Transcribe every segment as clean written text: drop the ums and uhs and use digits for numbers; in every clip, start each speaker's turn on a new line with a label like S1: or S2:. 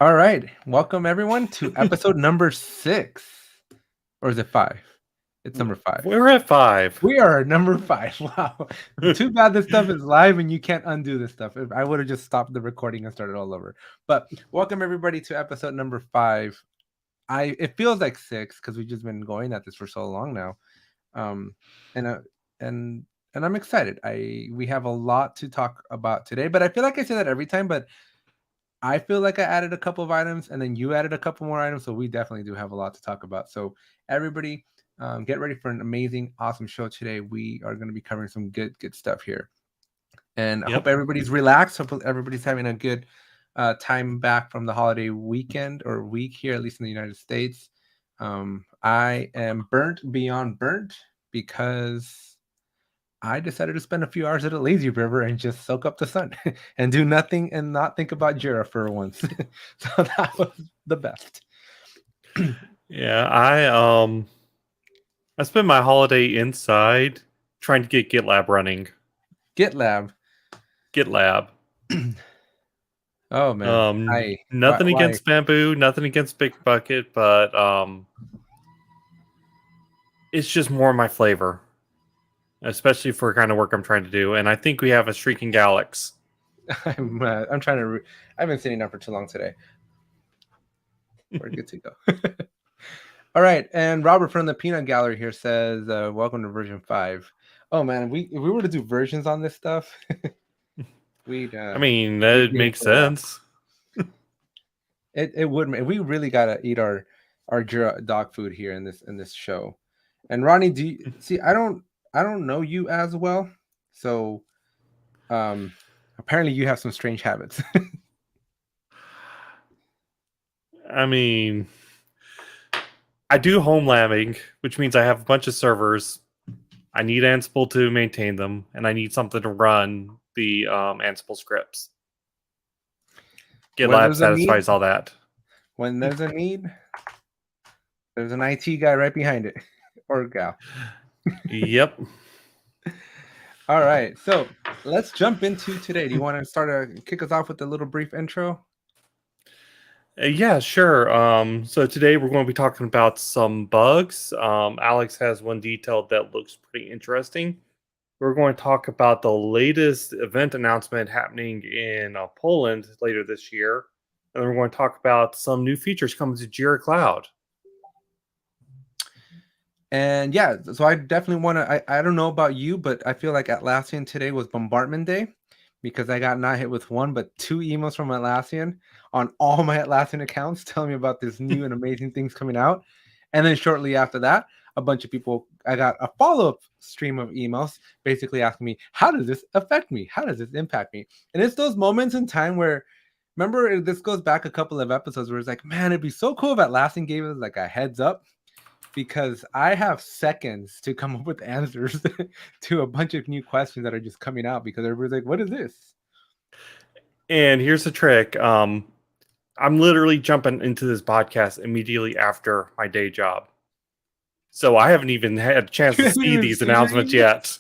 S1: All right. Welcome everyone to episode number 6. Or is it 5? It's number 5.
S2: We're at 5.
S1: We are at number 5. Wow. Too bad this stuff is live and you can't undo this stuff. I would have just stopped the recording and started all over. But welcome everybody to episode number 5. It feels like 6 because we've just been going at this for so long now. And I'm excited. We have a lot to talk about today, but I feel like I say that every time, but I feel like I added a couple of items and then you added a couple more items. So we definitely do have a lot to talk about. So everybody get ready for an amazing, awesome show today. We are going to be covering some good stuff here. And I hope everybody's relaxed. Hope everybody's having a good time back from the holiday weekend or week here, at least in the United States. I am burnt beyond burnt because I decided to spend a few hours at a lazy river and just soak up the sun and do nothing and not think about Jira for once. So that was the best.
S2: Yeah, I spent my holiday inside trying to get GitLab running.
S1: GitLab. Oh man.
S2: Nothing against Bamboo, nothing against Big Bucket, but it's just more my flavor, especially for the kind of work I'm trying to do. And I think we have a streaking Alex.
S1: I'm trying to. I've been sitting down for too long today. We're good to go. All right, and Robert from the Peanut Gallery here says, "Welcome to version 5." Oh man, if we were to do versions on this stuff, we'd.
S2: I mean, that makes sense.
S1: It would. We really gotta eat our Jira dog food here in this show. And Ronnie, do you see? I don't know you as well, so apparently you have some strange habits.
S2: I mean, I do home labbing, which means I have a bunch of servers. I need Ansible to maintain them, and I need something to run the Ansible scripts. GitLab satisfies all that.
S1: When there's a need, there's an IT guy right behind it, or gal.
S2: Yep.
S1: All right, so let's jump into today. Do you want to kick us off with a little brief intro?
S2: Yeah, sure. So today we're going to be talking about some bugs. Alex has one detail that looks pretty interesting. We're going to talk about the latest event announcement happening in Poland later this year. And then we're going to talk about some new features coming to Jira Cloud.
S1: And yeah, so I definitely want to, I don't know about you, but I feel like Atlassian today was bombardment day because I got not hit with one, but 2 emails from Atlassian on all my Atlassian accounts telling me about this new and amazing things coming out. And then shortly after that, a bunch of people, I got a follow-up stream of emails basically asking me, how does this affect me? How does this impact me? And it's those moments in time where, remember, this goes back a couple of episodes where it's like, man, it'd be so cool if Atlassian gave us like a heads up, because I have seconds to come up with answers to a bunch of new questions that are just coming out because everybody's like, what is this?
S2: And here's the trick. I'm literally jumping into this podcast immediately after my day job. So I haven't even had a chance to see these announcements yet.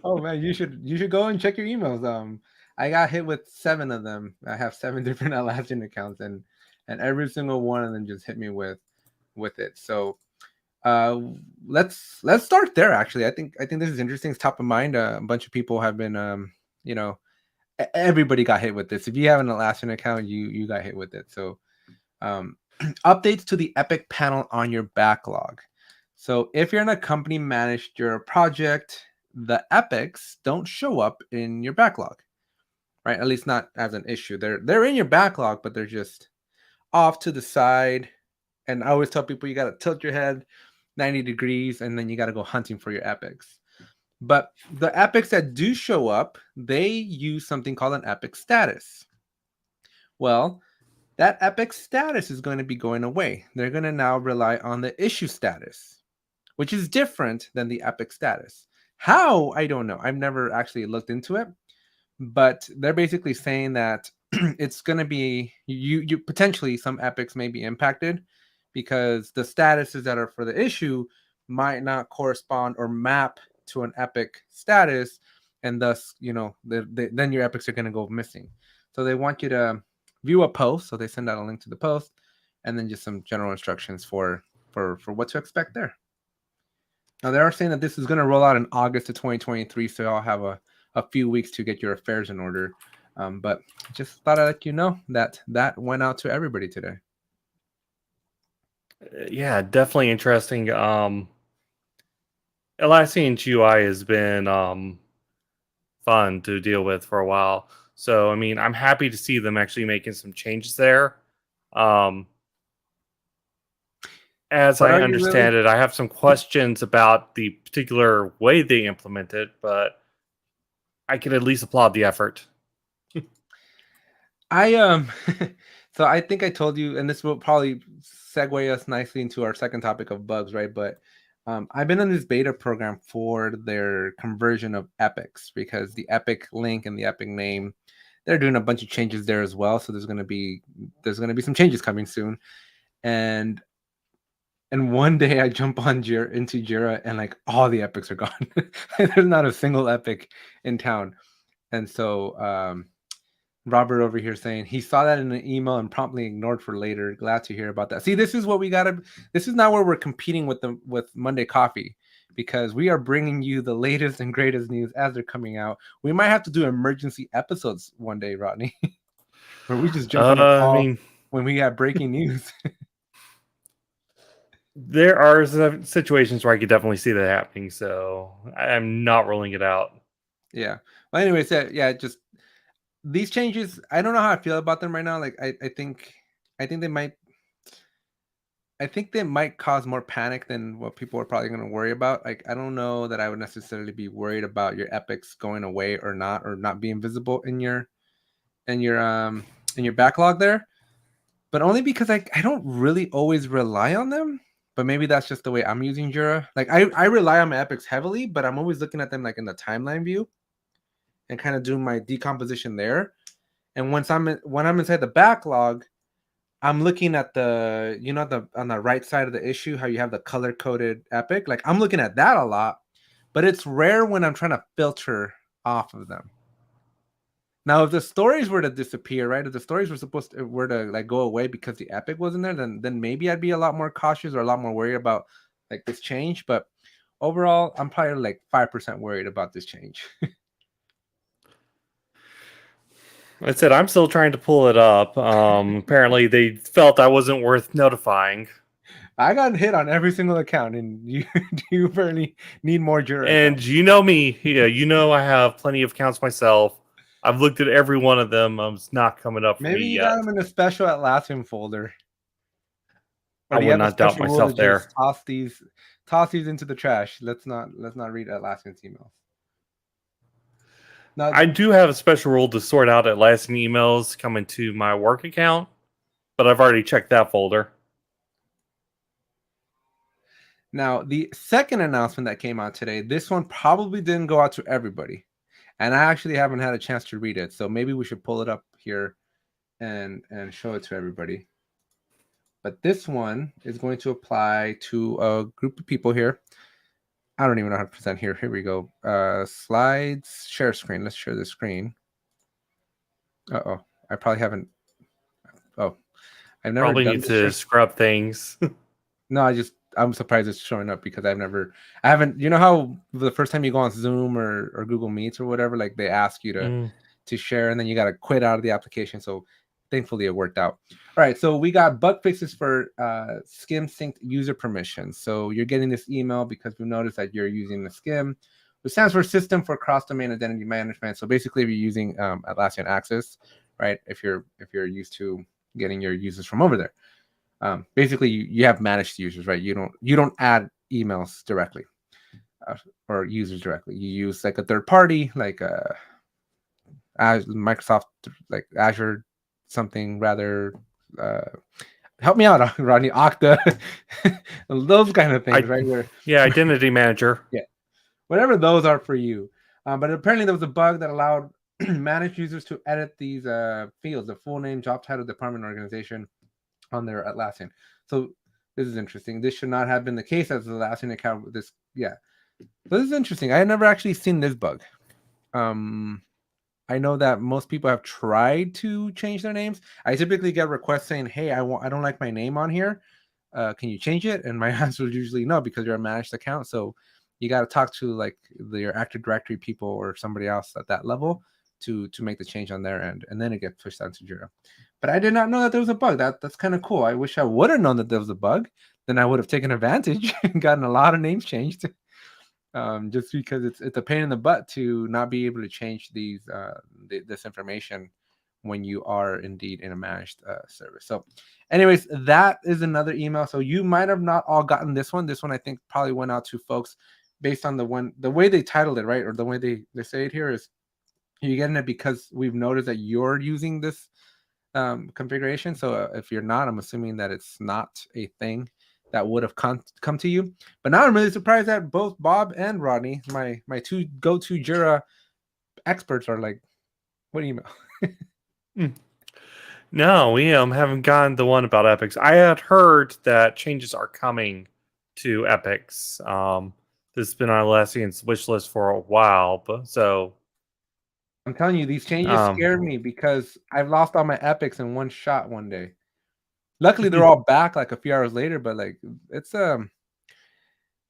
S1: Oh man, you should go and check your emails. I got hit with 7 of them. I have 7 different Atlassian accounts, and every single one of them just hit me with it. So let's start there. Actually, I think this is interesting. It's top of mind. A bunch of people have been everybody got hit with this. If you have an Atlassian account, you got hit with it. So updates to the Epic panel on your backlog. So if you're in a company managed your project, the epics don't show up in your backlog, right? At least not as an issue. They're in your backlog, but they're just off to the side. And I always tell people you got to tilt your head 90 degrees, and then you got to go hunting for your epics. But the epics that do show up, they use something called an epic status. Well, that epic status is going to be going away. They're going to now rely on the issue status, which is different than the epic status. How? I don't know. I've never actually looked into it, but they're basically saying that it's going to be you potentially some epics may be impacted because the statuses that are for the issue might not correspond or map to an epic status, and thus then your epics are going to go missing. So they want you to view a post. So they send out a link to the post, and then just some general instructions for what to expect there. Now they are saying that this is going to roll out in August of 2023, so y'all have a few weeks to get your affairs in order. But just thought I'd let you know that went out to everybody today.
S2: Yeah, definitely interesting. Atlassian's UI has been fun to deal with for a while. So, I mean, I'm happy to see them actually making some changes there. As
S1: But
S2: I
S1: are you really?
S2: understand it, I have some questions about the particular way they implement it, but I can at least applaud the effort.
S1: I so I think I told you, and this will probably segue us nicely into our second topic of bugs, right? But I've been in this beta program for their conversion of epics, because the epic link and the epic name, they're doing a bunch of changes there as well. So there's gonna be some changes coming soon, and one day I jump on into Jira, and like all the epics are gone. There's not a single epic in town, and so Robert over here saying he saw that in an email and promptly ignored for later. Glad to hear about that. See, this is what we gotta. This is not where we're competing with Monday Coffee, because we are bringing you the latest and greatest news as they're coming out. We might have to do emergency episodes one day, Rodney, where we just jump on a
S2: I
S1: call
S2: mean,
S1: when we have breaking news.
S2: there are situations where I could definitely see that happening, so I'm not ruling it out.
S1: Yeah. Well, anyways, yeah, just these changes. I don't know how I feel about them right now. Like, I think they might. I think they might cause more panic than what people are probably going to worry about. Like, I don't know that I would necessarily be worried about your epics going away or not being visible in your in your backlog there. But only because I don't really always rely on them. But maybe that's just the way I'm using Jira. Like, I rely on my epics heavily, but I'm always looking at them like in the timeline view and kind of doing my decomposition there. And when I'm inside the backlog, I'm looking at the, on the right side of the issue, how you have the color coded epic. Like, I'm looking at that a lot, but it's rare when I'm trying to filter off of them. Now, if the stories were to disappear, right? If the stories were to like go away because the epic wasn't there, then maybe I'd be a lot more cautious or a lot more worried about like this change. But overall, I'm probably like 5% worried about this change.
S2: I said I'm still trying to pull it up. Apparently, they felt I wasn't worth notifying.
S1: I got hit on every single account, and you apparently need more Jira
S2: And
S1: accounts.
S2: you know me, yeah, you know I have plenty of accounts myself. I've looked at every one of them. It's not coming up for me
S1: Maybe you got
S2: yet.
S1: them in a special Atlassian folder.
S2: I
S1: Or do you
S2: would
S1: have a
S2: not doubt
S1: special rule to
S2: myself there.
S1: just toss these into the trash? Let's not read Atlassian's emails. Now,
S2: I do have a special rule to sort out Atlassian emails coming to my work account, but I've already checked that folder.
S1: the second announcement that came out today, this one probably didn't go out to everybody, and I actually haven't had a chance to read it. So maybe we should pull it up here and show it to everybody. But this one is going to apply to a group of people here. I don't even know how to present here. Here we go. Slides, share screen. Let's share the screen. Uh-oh. I probably haven't. Oh, I've never
S2: Probably
S1: done
S2: need
S1: this.
S2: to scrub things.
S1: No, I'm surprised it's showing up because I haven't, you know how the first time you go on Zoom or Google Meets or whatever, like they ask you to share and then you got to quit out of the application. So thankfully it worked out. All right. So we got bug fixes for SCIM synced user permissions. So you're getting this email because we noticed that you're using the SCIM, which stands for System for Cross-Domain Identity Management. So basically if you're using Atlassian Access, right? If you're used to getting your users from over there. Basically, you have managed users, right? You don't add emails directly or users directly. You use like a third party, like Microsoft, like Azure, something rather. Help me out, Rodney. Okta, those kind of things, right?
S2: Yeah, identity manager.
S1: Yeah, whatever those are for you. But apparently, there was a bug that allowed managed users to edit these fields: the full name, job title, department, organization, on their Atlassian. So this is interesting. This should not have been the case as the Atlassian account. So this is interesting. I had never actually seen this bug. I know that most people have tried to change their names. I typically get requests saying, "Hey, I don't like my name on here. Can you change it?" And my answer is usually no, because you're a managed account. So you got to talk to like your Active Directory people or somebody else at that level to make the change on their end, and then it gets pushed down to Jira. But I did not know that there was a bug. That's kind of cool. I wish I would have known that there was a bug. Then I would have taken advantage and gotten a lot of names changed. Just because it's a pain in the butt to not be able to change this information when you are indeed in a managed service. So anyways, that is another email. So you might have not all gotten this one. This one I think probably went out to folks based on the way they titled it, right? Or the way they say it here is, you're getting it because we've noticed that you're using this configuration. So if you're not, I'm assuming that it's not a thing that would have come to you. But now I'm really surprised that both Bob and Rodney, my two go-to Jira experts, are like, what email?
S2: No, we haven't gotten the one about Epics. I had heard that changes are coming to Epics. This has been on Atlassian's wish list for a while, but so
S1: I'm telling you, these changes scared me because I've lost all my epics in one shot one day. Luckily, they're all back like a few hours later, but like it's the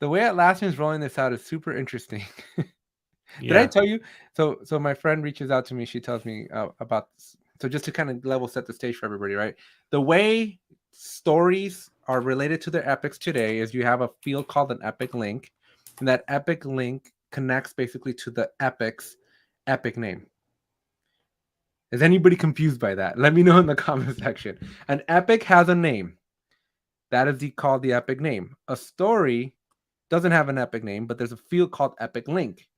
S1: way Atlassian's rolling this out is super interesting. Did I tell you? So my friend reaches out to me. She tells me about this. So just to kind of level set the stage for everybody, right? The way stories are related to their epics today is you have a field called an epic link, and that epic link connects basically to the epic's epic name. Is anybody confused by that? Let me know in the comment section. An epic has a name. That is called the epic name. A story doesn't have an epic name, but there's a field called epic link.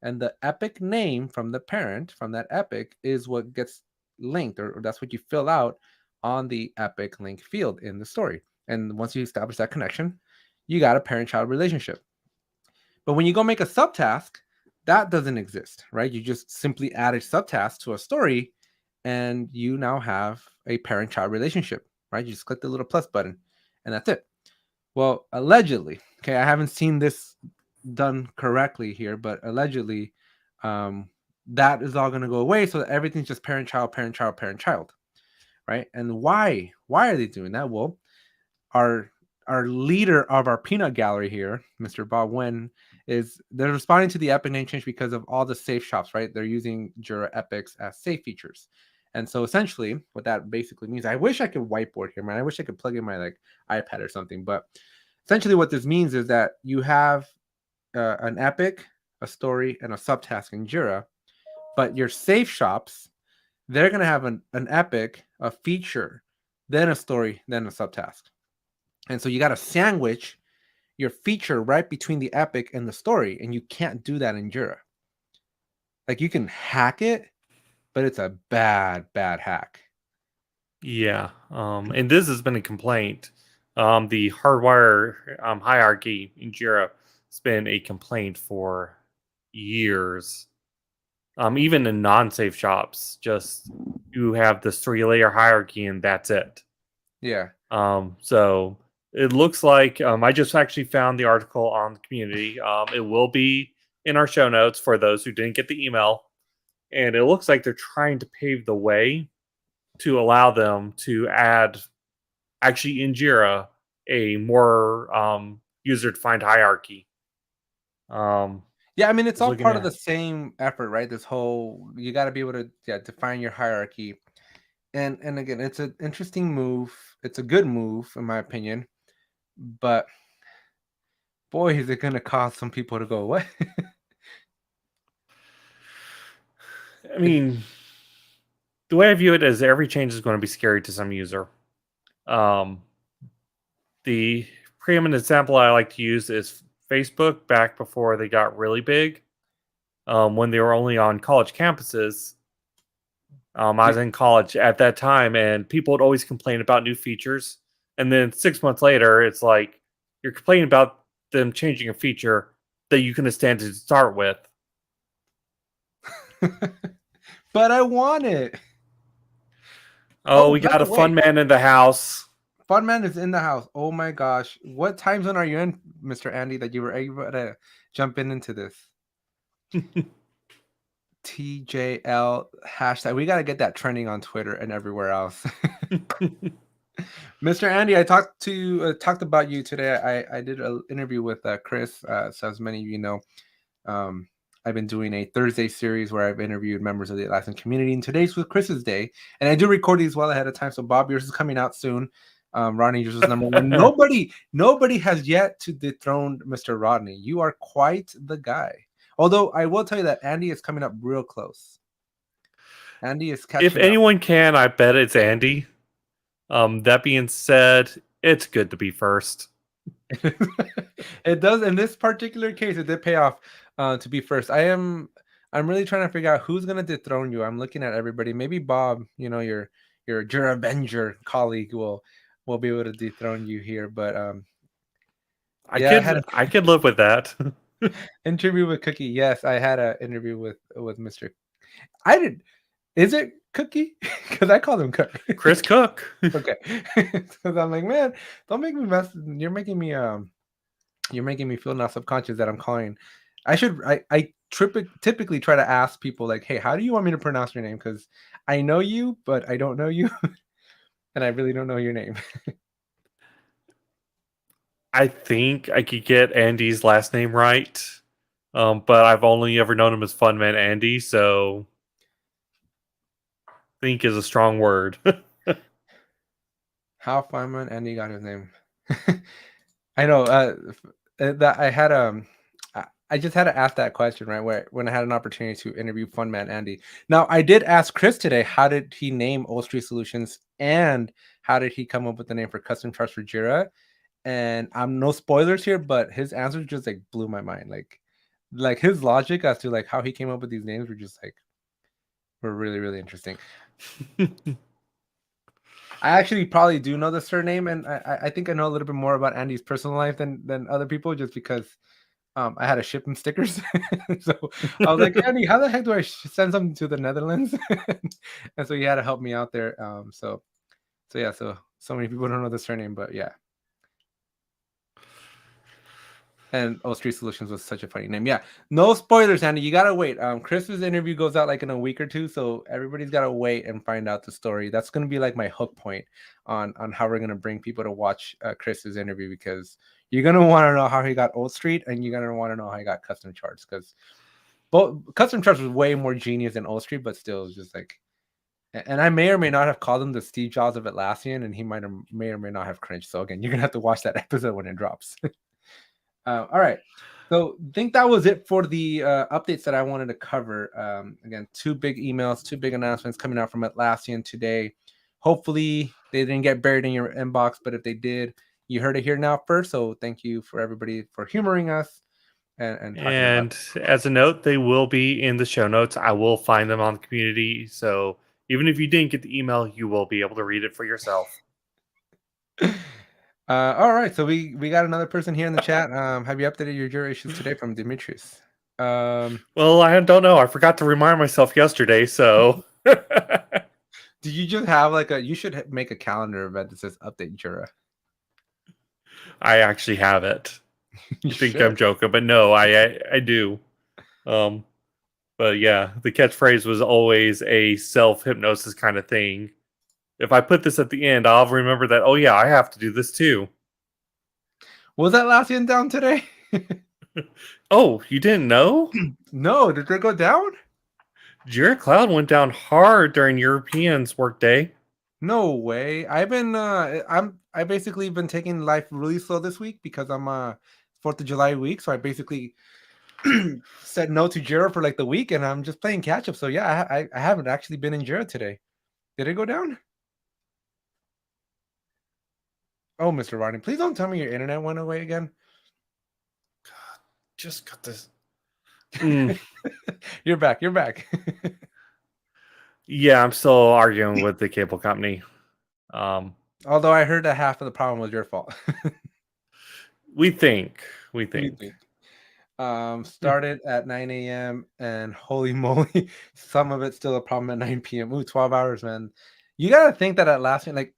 S1: And the epic name from the parent, from that epic, is what gets linked, or that's what you fill out on the epic link field in the story. And once you establish that connection, you got a parent-child relationship. But when you go make a subtask, that doesn't exist, right? You just simply add a subtask to a story, and you now have a parent-child relationship, right? You just click the little plus button, and that's it. Well, allegedly, okay, I haven't seen this done correctly here, but allegedly, that is all going to go away, so that everything's just parent-child, parent-child, parent-child, right? And why are they doing that? Well, our leader of our peanut gallery here, Mr. Bob Wen, they're responding to the Epic name change because of all the safe shops, right? They're using Jira Epics as safe features. And so essentially what that basically means, I wish I could whiteboard here, man. I wish I could plug in my like iPad or something. But essentially what this means is that you have an epic, a story, and a subtask in Jira, but your safe shops, they're going to have an epic, a feature, then a story, then a subtask. And so you got to sandwich your feature right between the epic and the story, and you can't do that in Jira. Like you can hack it, but it's a bad hack.
S2: Yeah. And this has been a complaint. The hardwire hierarchy in Jira has been a complaint for years. Even in non-safe shops, just you have this 3-layer hierarchy and that's it.
S1: Yeah.
S2: So it looks like I just actually found the article on the community. It will be in our show notes for those who didn't get the email. And it looks like they're trying to pave the way to allow them to add, actually in Jira, a more user-defined hierarchy.
S1: Yeah, I mean, it's all part of the same effort, right? This whole, you got to be able to define your hierarchy. And again, it's an interesting move. It's a good move, in my opinion. But boy, is it going to cause some people to go away.
S2: I mean, the way I view it is every change is going to be scary to some user. The preeminent example I like to use is Facebook back before they got really big. When they were only on college campuses. I was in college at that time, and people would always complain about new features. And then 6 months later, it's like you're complaining about them changing a feature that you can stand to start with.
S1: But I want it.
S2: Oh, we got a fun man in the house.
S1: Fun man is in the house. Oh my gosh. What time zone are you in, Mr. Andy, that you were able to jump into this? TJL hashtag. We got to get that trending on Twitter and everywhere else. Mr. Andy, I talked about you today. I did an interview with Chris. So as many of you know, I've been doing a Thursday series where I've interviewed members of the Atlassian community, and today's with Chris's day. And I do record these well ahead of time. So Bob, yours is coming out soon. Rodney, yours is number one. Nobody has yet to dethrone Mr. Rodney. You are quite the guy. Although I will tell you that Andy is coming up real close. Andy is catching
S2: If anyone can, I bet it's Andy. That being said, it's good to be first.
S1: It does. In this particular case, it did pay off to be first. I'm really trying to figure out who's gonna dethrone you. I'm looking at everybody. Maybe Bob, your Jira Avenger colleague will be able to dethrone you here. But
S2: I could live with that.
S1: interview with Cookie. Yes, I had an interview with Mr. I did. Is it Cookie? Because I called him Cook.
S2: Chris Cook.
S1: Okay. Because I'm like, man, don't make me mess. You're making me feel now subconscious that I'm calling. I typically try to ask people like, hey, how do you want me to pronounce your name? Because I know you, but I don't know you, and I really don't know your name.
S2: I think I could get Andy's last name right, but I've only ever known him as Funman Andy, so think is a strong word.
S1: How Feynman Andy got his name? I know that I had I just had to ask that question right where when I had an opportunity to interview Funman Andy. Now I did ask Chris today, how did he name Old Street Solutions and how did he come up with the name for custom charts for Jira? And I'm no spoilers here, but his answers just like blew my mind. Like his logic as to like how he came up with these names were really, really interesting. I actually probably do know the surname, and I think I know a little bit more about Andy's personal life than other people, just because I had to ship him stickers. So I was like, Andy, how the heck do I send something to the Netherlands? And so he had to help me out there. So yeah, so many people don't know the surname, but yeah. And O Street Solutions was such a funny name. Yeah, no spoilers, Andy. You gotta wait. Chris's interview goes out like in a week or two, so everybody's gotta wait and find out the story. That's gonna be like my hook point on how we're gonna bring people to watch Chris's interview, because you're gonna want to know how he got Old Street, and you're gonna want to know how he got custom charts, because both custom charts was way more genius than Old Street, but still, it was just like. And I may or may not have called him the Steve Jobs of Atlassian, and he may or may not have cringed. So again, you're gonna have to watch that episode when it drops. All right. So I think that was it for the updates that I wanted to cover. Again, 2 big emails, 2 big announcements coming out from Atlassian today. Hopefully they didn't get buried in your inbox, but if they did, you heard it here now first. So thank you for everybody for humoring us and talking
S2: And
S1: about
S2: as a note, they will be in the show notes. I will find them on the community. So even if you didn't get the email, you will be able to read it for yourself.
S1: All right, so we got another person here in the chat. Have you updated your Jira issues today from Demetrius?
S2: Well, I don't know. I forgot to remind myself yesterday, so
S1: do you just have like you should make a calendar event that says update Jira.
S2: I actually have it. You think
S1: should.
S2: I'm joking, but no, I do. But yeah, the catchphrase was always a self-hypnosis kind of thing. If I put this at the end, I'll remember that, oh yeah, I have to do this too.
S1: Was Atlassian down today?
S2: Oh, you didn't know?
S1: No, did they go down?
S2: Jira Cloud went down hard during Europeans' workday.
S1: No way. I've been I basically been taking life really slow this week because I'm 4th of July week, so I basically said no to Jira for like the week, and I'm just playing catch up. So yeah, I haven't actually been in Jira today. Did it go down? Oh, Mr. Rodney, please don't tell me your internet went away again.
S2: God, just got this.
S1: You're back. You're back.
S2: Yeah, I'm still arguing with the cable company.
S1: Although I heard that half of the problem was your fault.
S2: We think.
S1: Started at 9 a.m. and holy moly, some of it's still a problem at 9 p.m. Ooh, 12 hours, man. You gotta think that Atlassian, like,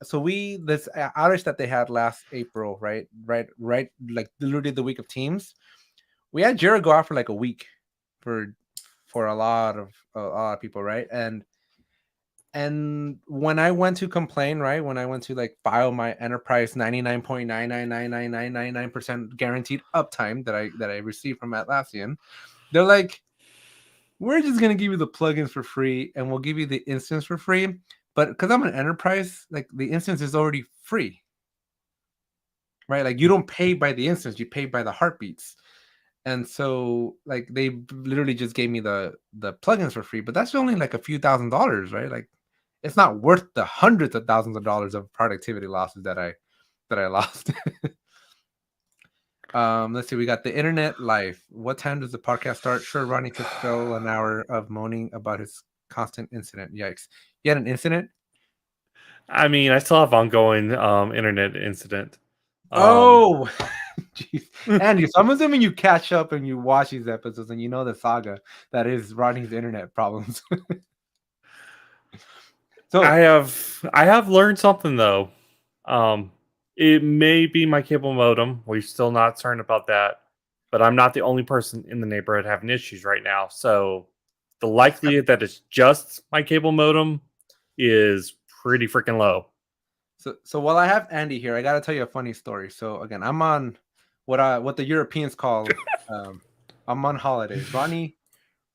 S1: so this outage that they had last April, right, like literally the week of Teams, we had Jira go out for like a week for for a lot of people, right? And when I went to complain, right, when I went to like file my enterprise 99.9999999% guaranteed uptime that I received from Atlassian, they're like, we're just gonna give you the plugins for free and we'll give you the instance for free. But because I'm an enterprise, like the instance is already free, right? Like you don't pay by the instance, you pay by the heartbeats. And so like they literally just gave me the plugins for free, but that's only like a few $1,000s, right? Like it's not worth the hundreds of thousands of dollars of productivity losses that I lost. Let's see. We got the internet life. What time does the podcast start? Sure, Ronnie could fill an hour of moaning about his constant incident. Yikes! You had an incident?
S2: I mean, I still have ongoing internet incident.
S1: Oh, jeez, Andy. So I'm assuming you catch up and you watch these episodes and you know the saga that is Ronnie's internet problems. So
S2: I have learned something though. Um, it may be my cable modem. We're still not certain about that, but I'm not the only person in the neighborhood having issues right now. So the likelihood that it's just my cable modem is pretty freaking low.
S1: So while I have Andy here, I gotta tell you a funny story. So again, I'm on what the Europeans call I'm on holidays. Ronnie,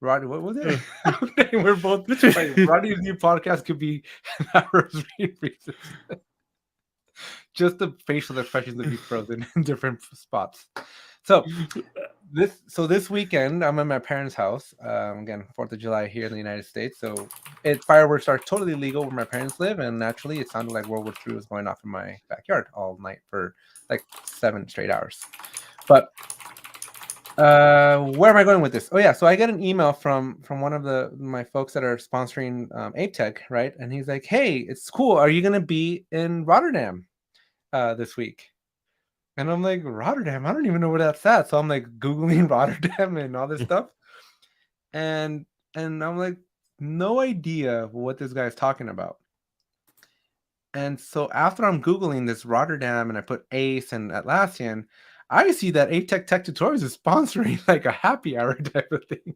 S1: what was it? We're both like, Ronnie's new podcast could be reasons. Just the facial expressions would be frozen in different spots. So this weekend I'm at my parents' house. Again, 4th of July here in the United States. So fireworks are totally legal where my parents live, and naturally it sounded like World War III was going off in my backyard all night for like 7 straight hours. But where am I going with this? Oh yeah, so I get an email from one of my folks that are sponsoring APEC, right? And he's like, "Hey, it's cool. Are you gonna be in Rotterdam this week?" And I'm like, Rotterdam? I don't even know where that's at. So I'm like Googling Rotterdam and all this stuff. And I'm like, no idea what this guy's talking about. And so after I'm Googling this Rotterdam and I put Ace and Atlassian, I see that ATech Tech Tutorials is sponsoring like a happy hour type of thing. And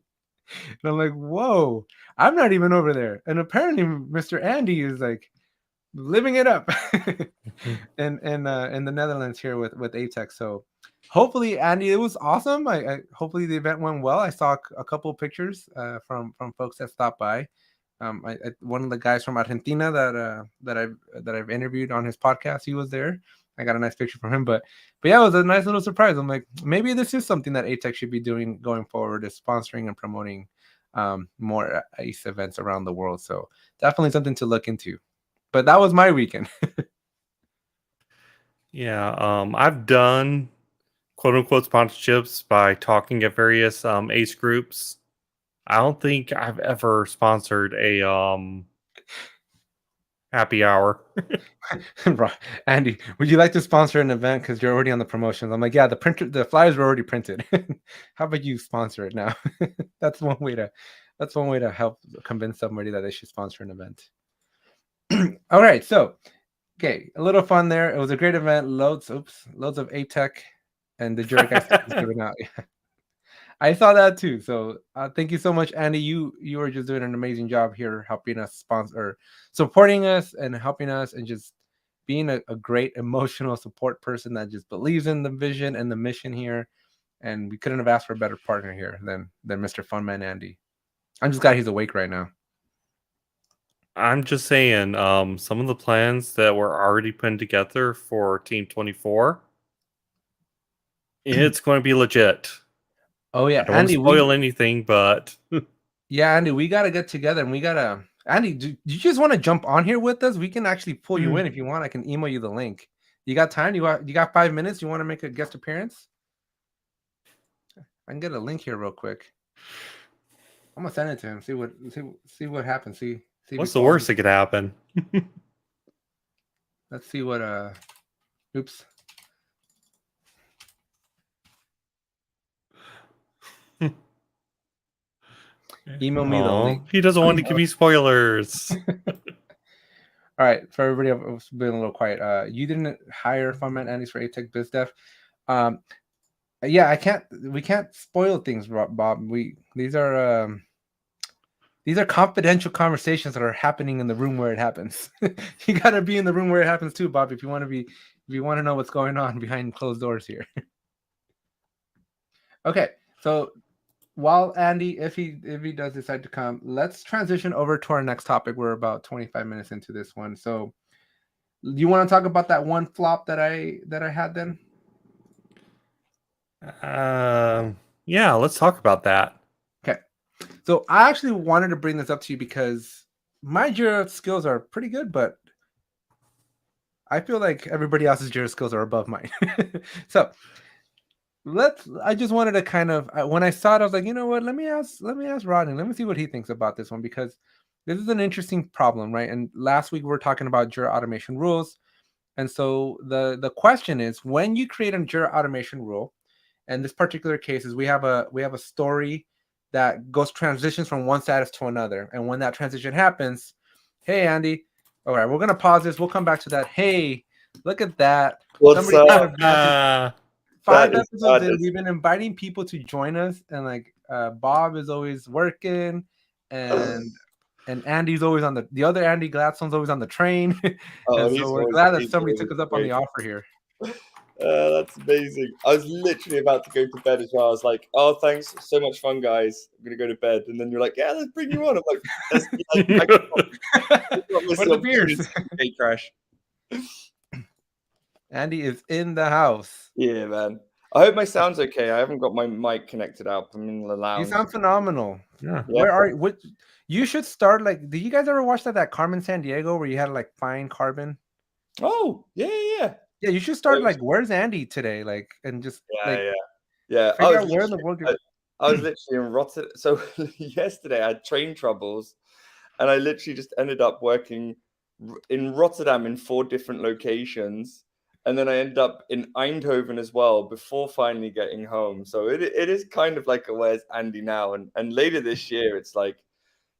S1: I'm like, whoa, I'm not even over there. And apparently Mr. Andy is like living it up in the Netherlands here with ATech. So hopefully, Andy, it was awesome. I hopefully the event went well. I saw a couple of pictures from folks that stopped by. One of the guys from Argentina that I've interviewed on his podcast, he was there. I got a nice picture from him, but yeah, it was a nice little surprise. I'm like, maybe this is something that ATech should be doing going forward, is sponsoring and promoting more ACE events around the world. So definitely something to look into. But that was my weekend.
S2: Yeah, I've done quote unquote sponsorships by talking at various ACE groups. I don't think I've ever sponsored a happy hour.
S1: Andy, would you like to sponsor an event because you're already on the promotions? I'm like, yeah, the flyers were already printed. How about you sponsor it now? That's one way to help convince somebody that they should sponsor an event. All right, so okay, a little fun there. It was a great event. Loads of ATech and the Jira guys giving out. I saw that too. So thank you so much, Andy. You are just doing an amazing job here, helping us sponsor, supporting us, and helping us, and just being a great emotional support person that just believes in the vision and the mission here. And we couldn't have asked for a better partner here than Mr. Funman Andy. I'm just glad he's awake right now.
S2: I'm just saying, some of the plans that were already put together for Team 24, it's going to be legit.
S1: Oh yeah,
S2: I don't want to spoil anything, but
S1: yeah, Andy, we gotta get together and we gotta. Andy, do you just want to jump on here with us? We can actually pull you in if you want. I can email you the link. You got time? You got 5 minutes? You want to make a guest appearance? I can get a link here real quick. I'm gonna send it to him. See what happens. See
S2: what's the worst that could happen?
S1: Let's see what oops. Email me the link.
S2: He doesn't want to give me spoilers.
S1: All right, for everybody, I've been a little quiet. You didn't hire Funman Andy's for ATech BizDev. Yeah, we can't spoil things, Bob. These are These are confidential conversations that are happening in the room where it happens. You got to be in the room where it happens too, Bob, if you want to know what's going on behind closed doors here. Okay, so while Andy, if he does decide to come, let's transition over to our next topic. We're about 25 minutes into this one. So you want to talk about that one flop that I had then?
S2: Yeah, let's talk about that.
S1: Okay. So I actually wanted to bring this up to you because my Jira skills are pretty good, but I feel like everybody else's Jira skills are above mine. So I just wanted to kind of, when I saw it, I was like, you know what, let me ask Rodney, let me see what he thinks about this one, because this is an interesting problem, right? And last week we were talking about Jira automation rules. And so the question is, when you create a Jira automation rule, and this particular case is we have a story that transitions from one status to another. And when that transition happens, hey, Andy, all right, we're going to pause this. We'll come back to that. Hey, look at that.
S3: What's up?
S1: 5 episodes in, we've been inviting people to join us. And like Bob is always working, and Andy's always on the other Andy Gladstone's always on the train. And so we're glad that somebody took us up on the offer here.
S3: That's amazing. I was literally about to go to bed as well. I was like, oh, thanks. So much fun, guys. I'm going to go to bed. And then you're like, yeah, let's bring you on. I'm like,
S1: what are the beers?
S3: Hey, Crash.
S1: Andy is in the house.
S3: Yeah, man. I hope my sound's okay. I haven't got my mic connected up. I'm in the lounge.
S1: You sound phenomenal.
S2: Yeah.
S1: Where are you? What? You should start like. Did you guys ever watch that Carmen Sandiego where you had to like find Carbon?
S3: Oh, yeah.
S1: Yeah, you should start like, where's Andy today? Like, and just
S3: yeah.
S1: Figure out where in the world
S3: I was literally in Rotterdam. So yesterday I had train troubles, and I literally just ended up working in Rotterdam in 4 different locations. And then I ended up in Eindhoven as well before finally getting home. So it is kind of like a where's Andy now? And later this year, it's like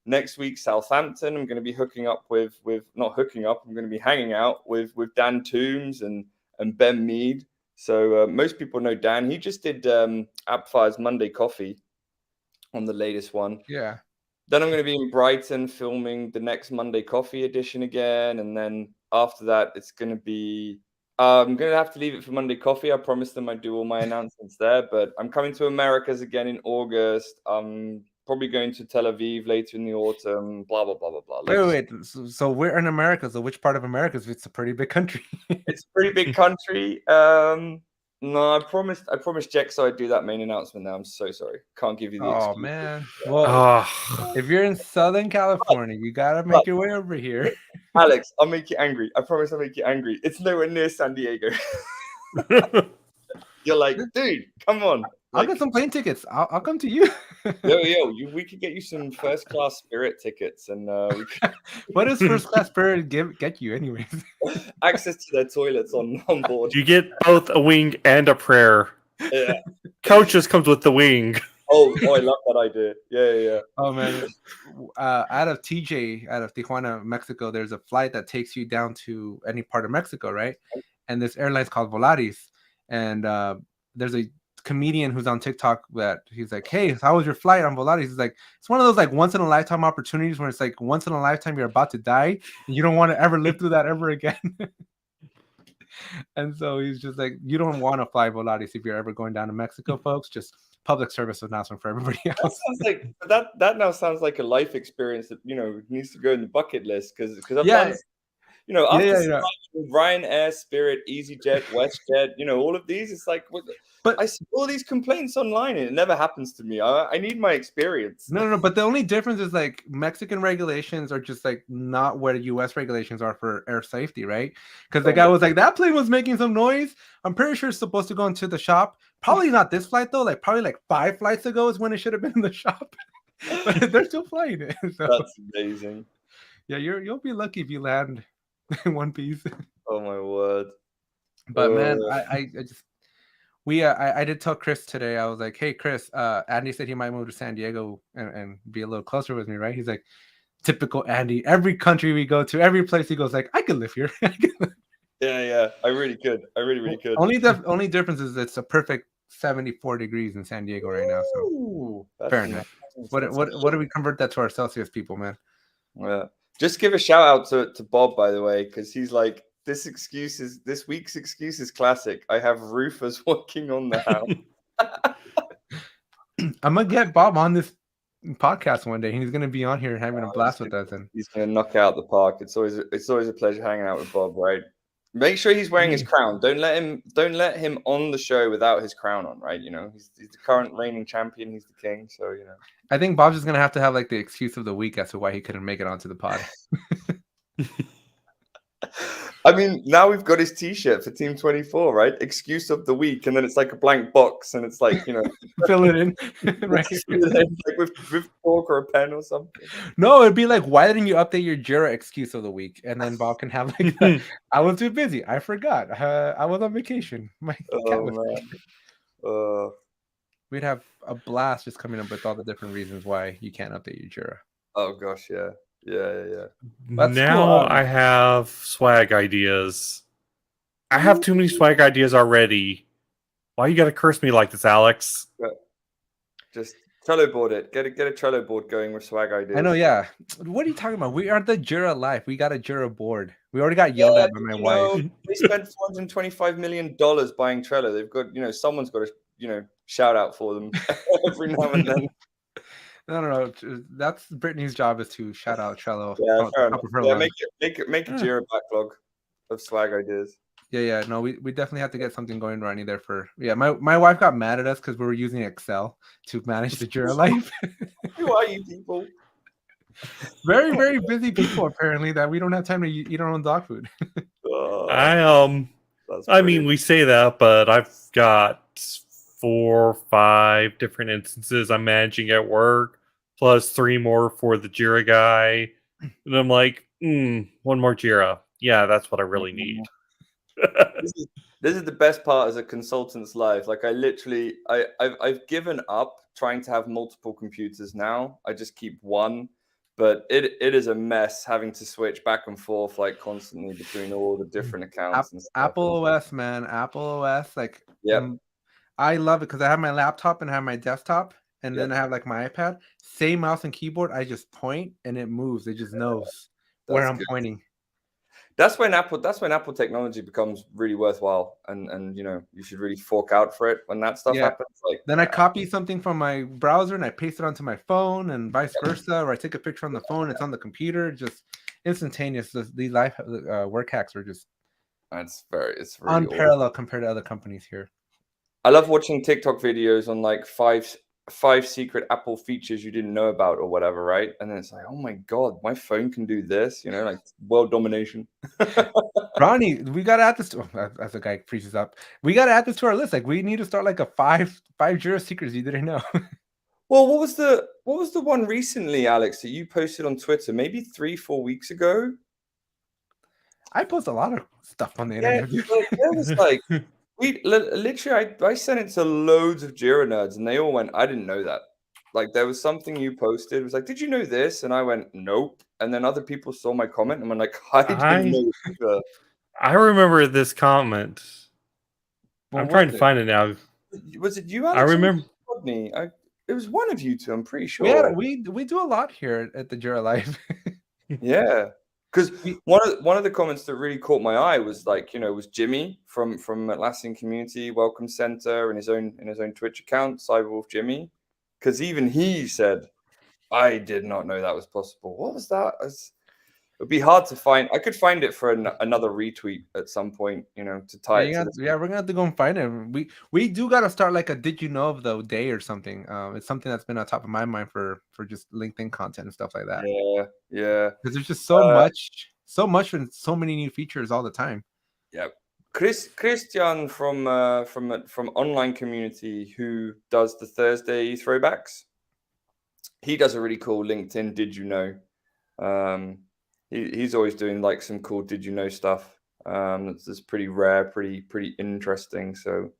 S3: next week, Southampton, I'm going to be I'm going to be hanging out with Dan Toombs and Ben Mead. So most people know Dan. He just did Appfire's Monday Coffee on the latest one.
S1: Yeah.
S3: Then I'm going to be in Brighton filming the next Monday Coffee edition again. And then after that, it's going to be... I'm going to have to leave it for Monday Coffee. I promised them I'd do all my announcements there, but I'm coming to Americas again in August. I'm probably going to Tel Aviv later in the autumn, blah, blah, blah, blah, blah.
S1: Wait. So we're in America. So which part of America? It's a pretty big country.
S3: It's a pretty big country. No, I promised Jexo I'd do that main announcement now. I'm so sorry. Can't give you the excuse.
S1: Oh, man. Well, if you're in Southern California, you got to make your way over here.
S3: Alex, I'll make you angry. I promise I'll make you angry. It's nowhere near San Diego. You're like, dude, come on.
S1: I'll get some plane tickets. I'll come to you.
S3: We could get you some first class Spirit tickets, and
S1: what does first class Spirit get you, anyways?
S3: Access to their toilets on board.
S2: You get both a wing and a prayer.
S3: Yeah.
S2: Couch just comes with the wing.
S3: Oh, I love that idea. Yeah.
S1: Oh man, out of Tijuana, Mexico, there's a flight that takes you down to any part of Mexico, right? And this airline's called Volaris, and there's a comedian who's on TikTok that he's like, hey, how was your flight on Volaris? He's like, it's one of those like once in a lifetime opportunities where it's like once in a lifetime you're about to die and you don't want to ever live through that ever again. And so he's just like, you don't want to fly Volaris if you're ever going down to Mexico, folks. Just public service announcement for everybody else.
S3: That now sounds like a life experience that needs to go in the bucket list because Ryanair, Spirit, EasyJet, WestJet, all of these, it's like, but I see all these complaints online and it never happens to me. I need my experience.
S1: No, but the only difference is like Mexican regulations are just like not where US regulations are for air safety, right? Because the guy was like, that plane was making some noise. I'm pretty sure it's supposed to go into the shop. Probably not this flight though. Like probably like 5 flights ago is when it should have been in the shop. But they're still flying it. So,
S3: that's amazing.
S1: Yeah, you'll be lucky if you land in one piece.
S3: Oh my word.
S1: But man, I did tell Chris today. I was like, hey Chris, Andy said he might move to San Diego and be a little closer with me, right? He's like, typical Andy. Every country we go to, every place he goes, like, I could live here.
S3: Yeah, I really could. I really could.
S1: Only difference is it's a perfect 74 degrees in San Diego right now. So
S3: Ooh, that's
S1: Fahrenheit.
S3: nice.
S1: What
S3: That's
S1: do we convert that to our Celsius, people, man?
S3: Yeah. Just give a shout out to Bob, by the way, because he's like, this week's excuse is classic. I have roofers working on the house.
S1: I'm gonna get Bob on this podcast one day. He's gonna be on here having a blast with us, and
S3: he's gonna knock out the park. It's always a pleasure hanging out with Bob, right? Make sure he's wearing his crown. Don't let him on the show without his crown on, right? You know, he's the current reigning champion. He's the king, so you know.
S1: I think Bob's just gonna have to have like the excuse of the week as to why he couldn't make it onto the pod.
S3: I mean, now we've got his T-shirt for Team 24, right? Excuse of the week, and then it's like a blank box, and it's like, you know,
S1: fill it in, right?
S3: Like with chalk or a pen or something.
S1: No, it'd be like, why didn't you update your Jira excuse of the week? And then Bob can have like, I was too busy, I forgot, I was on vacation. My cat was We'd have a blast just coming up with all the different reasons why you can't update your Jira.
S3: Oh gosh, yeah.
S2: That's now cool. I have swag ideas. I have too many swag ideas already. Why you gotta curse me like this, Alex?
S3: Just Trello board it. Get a Trello board going with swag ideas.
S1: I know, yeah. What are you talking about? We are the Jira life. We got a Jira board. We already got yelled at by my wife.
S3: They spent $425 million buying Trello. They've got, someone's got to, shout out for them every now and then.
S1: No. That's Brittany's job, is to shout out Trello.
S3: Yeah, make a Jira backlog of swag ideas.
S1: Yeah. No, we definitely have to get something going, Ronnie. There my wife got mad at us because we were using Excel to manage the Jira life.
S3: Who are you people?
S1: Very, very busy people, apparently, that we don't have time to eat our own dog food.
S2: I mean, we say that, but I've got 4 or 5 different instances I'm managing at work, plus 3 more for the Jira guy. And I'm like, 1 more Jira. Yeah, that's what I really need.
S3: This is the best part as a consultant's life. Like I've given up trying to have multiple computers now. I just keep one, but it is a mess having to switch back and forth like constantly between all the different accounts and stuff.
S1: Apple OS, man. Apple OS, like,
S3: yeah.
S1: I love it because I have my laptop and I have my desktop, and then I have like my iPad. Same mouse and keyboard. I just point and it moves. It just knows where I'm pointing.
S3: That's when Apple technology becomes really worthwhile, and you should really fork out for it when that stuff happens. Like
S1: then I copy something from my browser and I paste it onto my phone, and vice versa, or I take a picture on the phone, it's on the computer, just instantaneous. These life work hacks are just
S3: it's really
S1: unparalleled compared to other companies here.
S3: I love watching TikTok videos on like five secret Apple features you didn't know about or whatever, right? And then it's like, oh my god, my phone can do this, like world domination.
S1: Ronnie, we gotta add this as a guy freezes up. We gotta add this to our list. Like, we need to start like a five Jira secrets you didn't know.
S3: Well, what was the one recently, Alex, that you posted on Twitter? Maybe 3-4 weeks ago.
S1: I post a lot of stuff on the internet.
S3: There was like I sent it to loads of Jira nerds, and they all went, I didn't know that. Like, there was something you posted. It was like, did you know this? And I went, nope. And then other people saw my comment and went like, I didn't know either.
S2: I remember this comment. I'm trying to find it now.
S3: Was it you, Alex?
S2: I remember.
S3: It was one of you two, I'm pretty sure.
S1: We do a lot here at the Jira Live.
S3: Yeah. Because one of the comments that really caught my eye was like, was Jimmy from Atlassian Community Welcome Center and his own Twitch account, Cyberwolf Jimmy. Because even he said, I did not know that was possible. What was that? It would be hard to find. I could find it for another retweet at some point, to tie it.
S1: We're gonna have to go and find it. We do gotta start like a did you know of the day or something. It's something that's been on top of my mind for just LinkedIn content and stuff like that.
S3: Yeah.
S1: Because there's just so much and so many new features all the time.
S3: Yeah. Christian from Online Community, who does the Thursday throwbacks, he does a really cool LinkedIn Did You Know. He's always doing like some cool Did You Know stuff. That's pretty rare, pretty interesting. So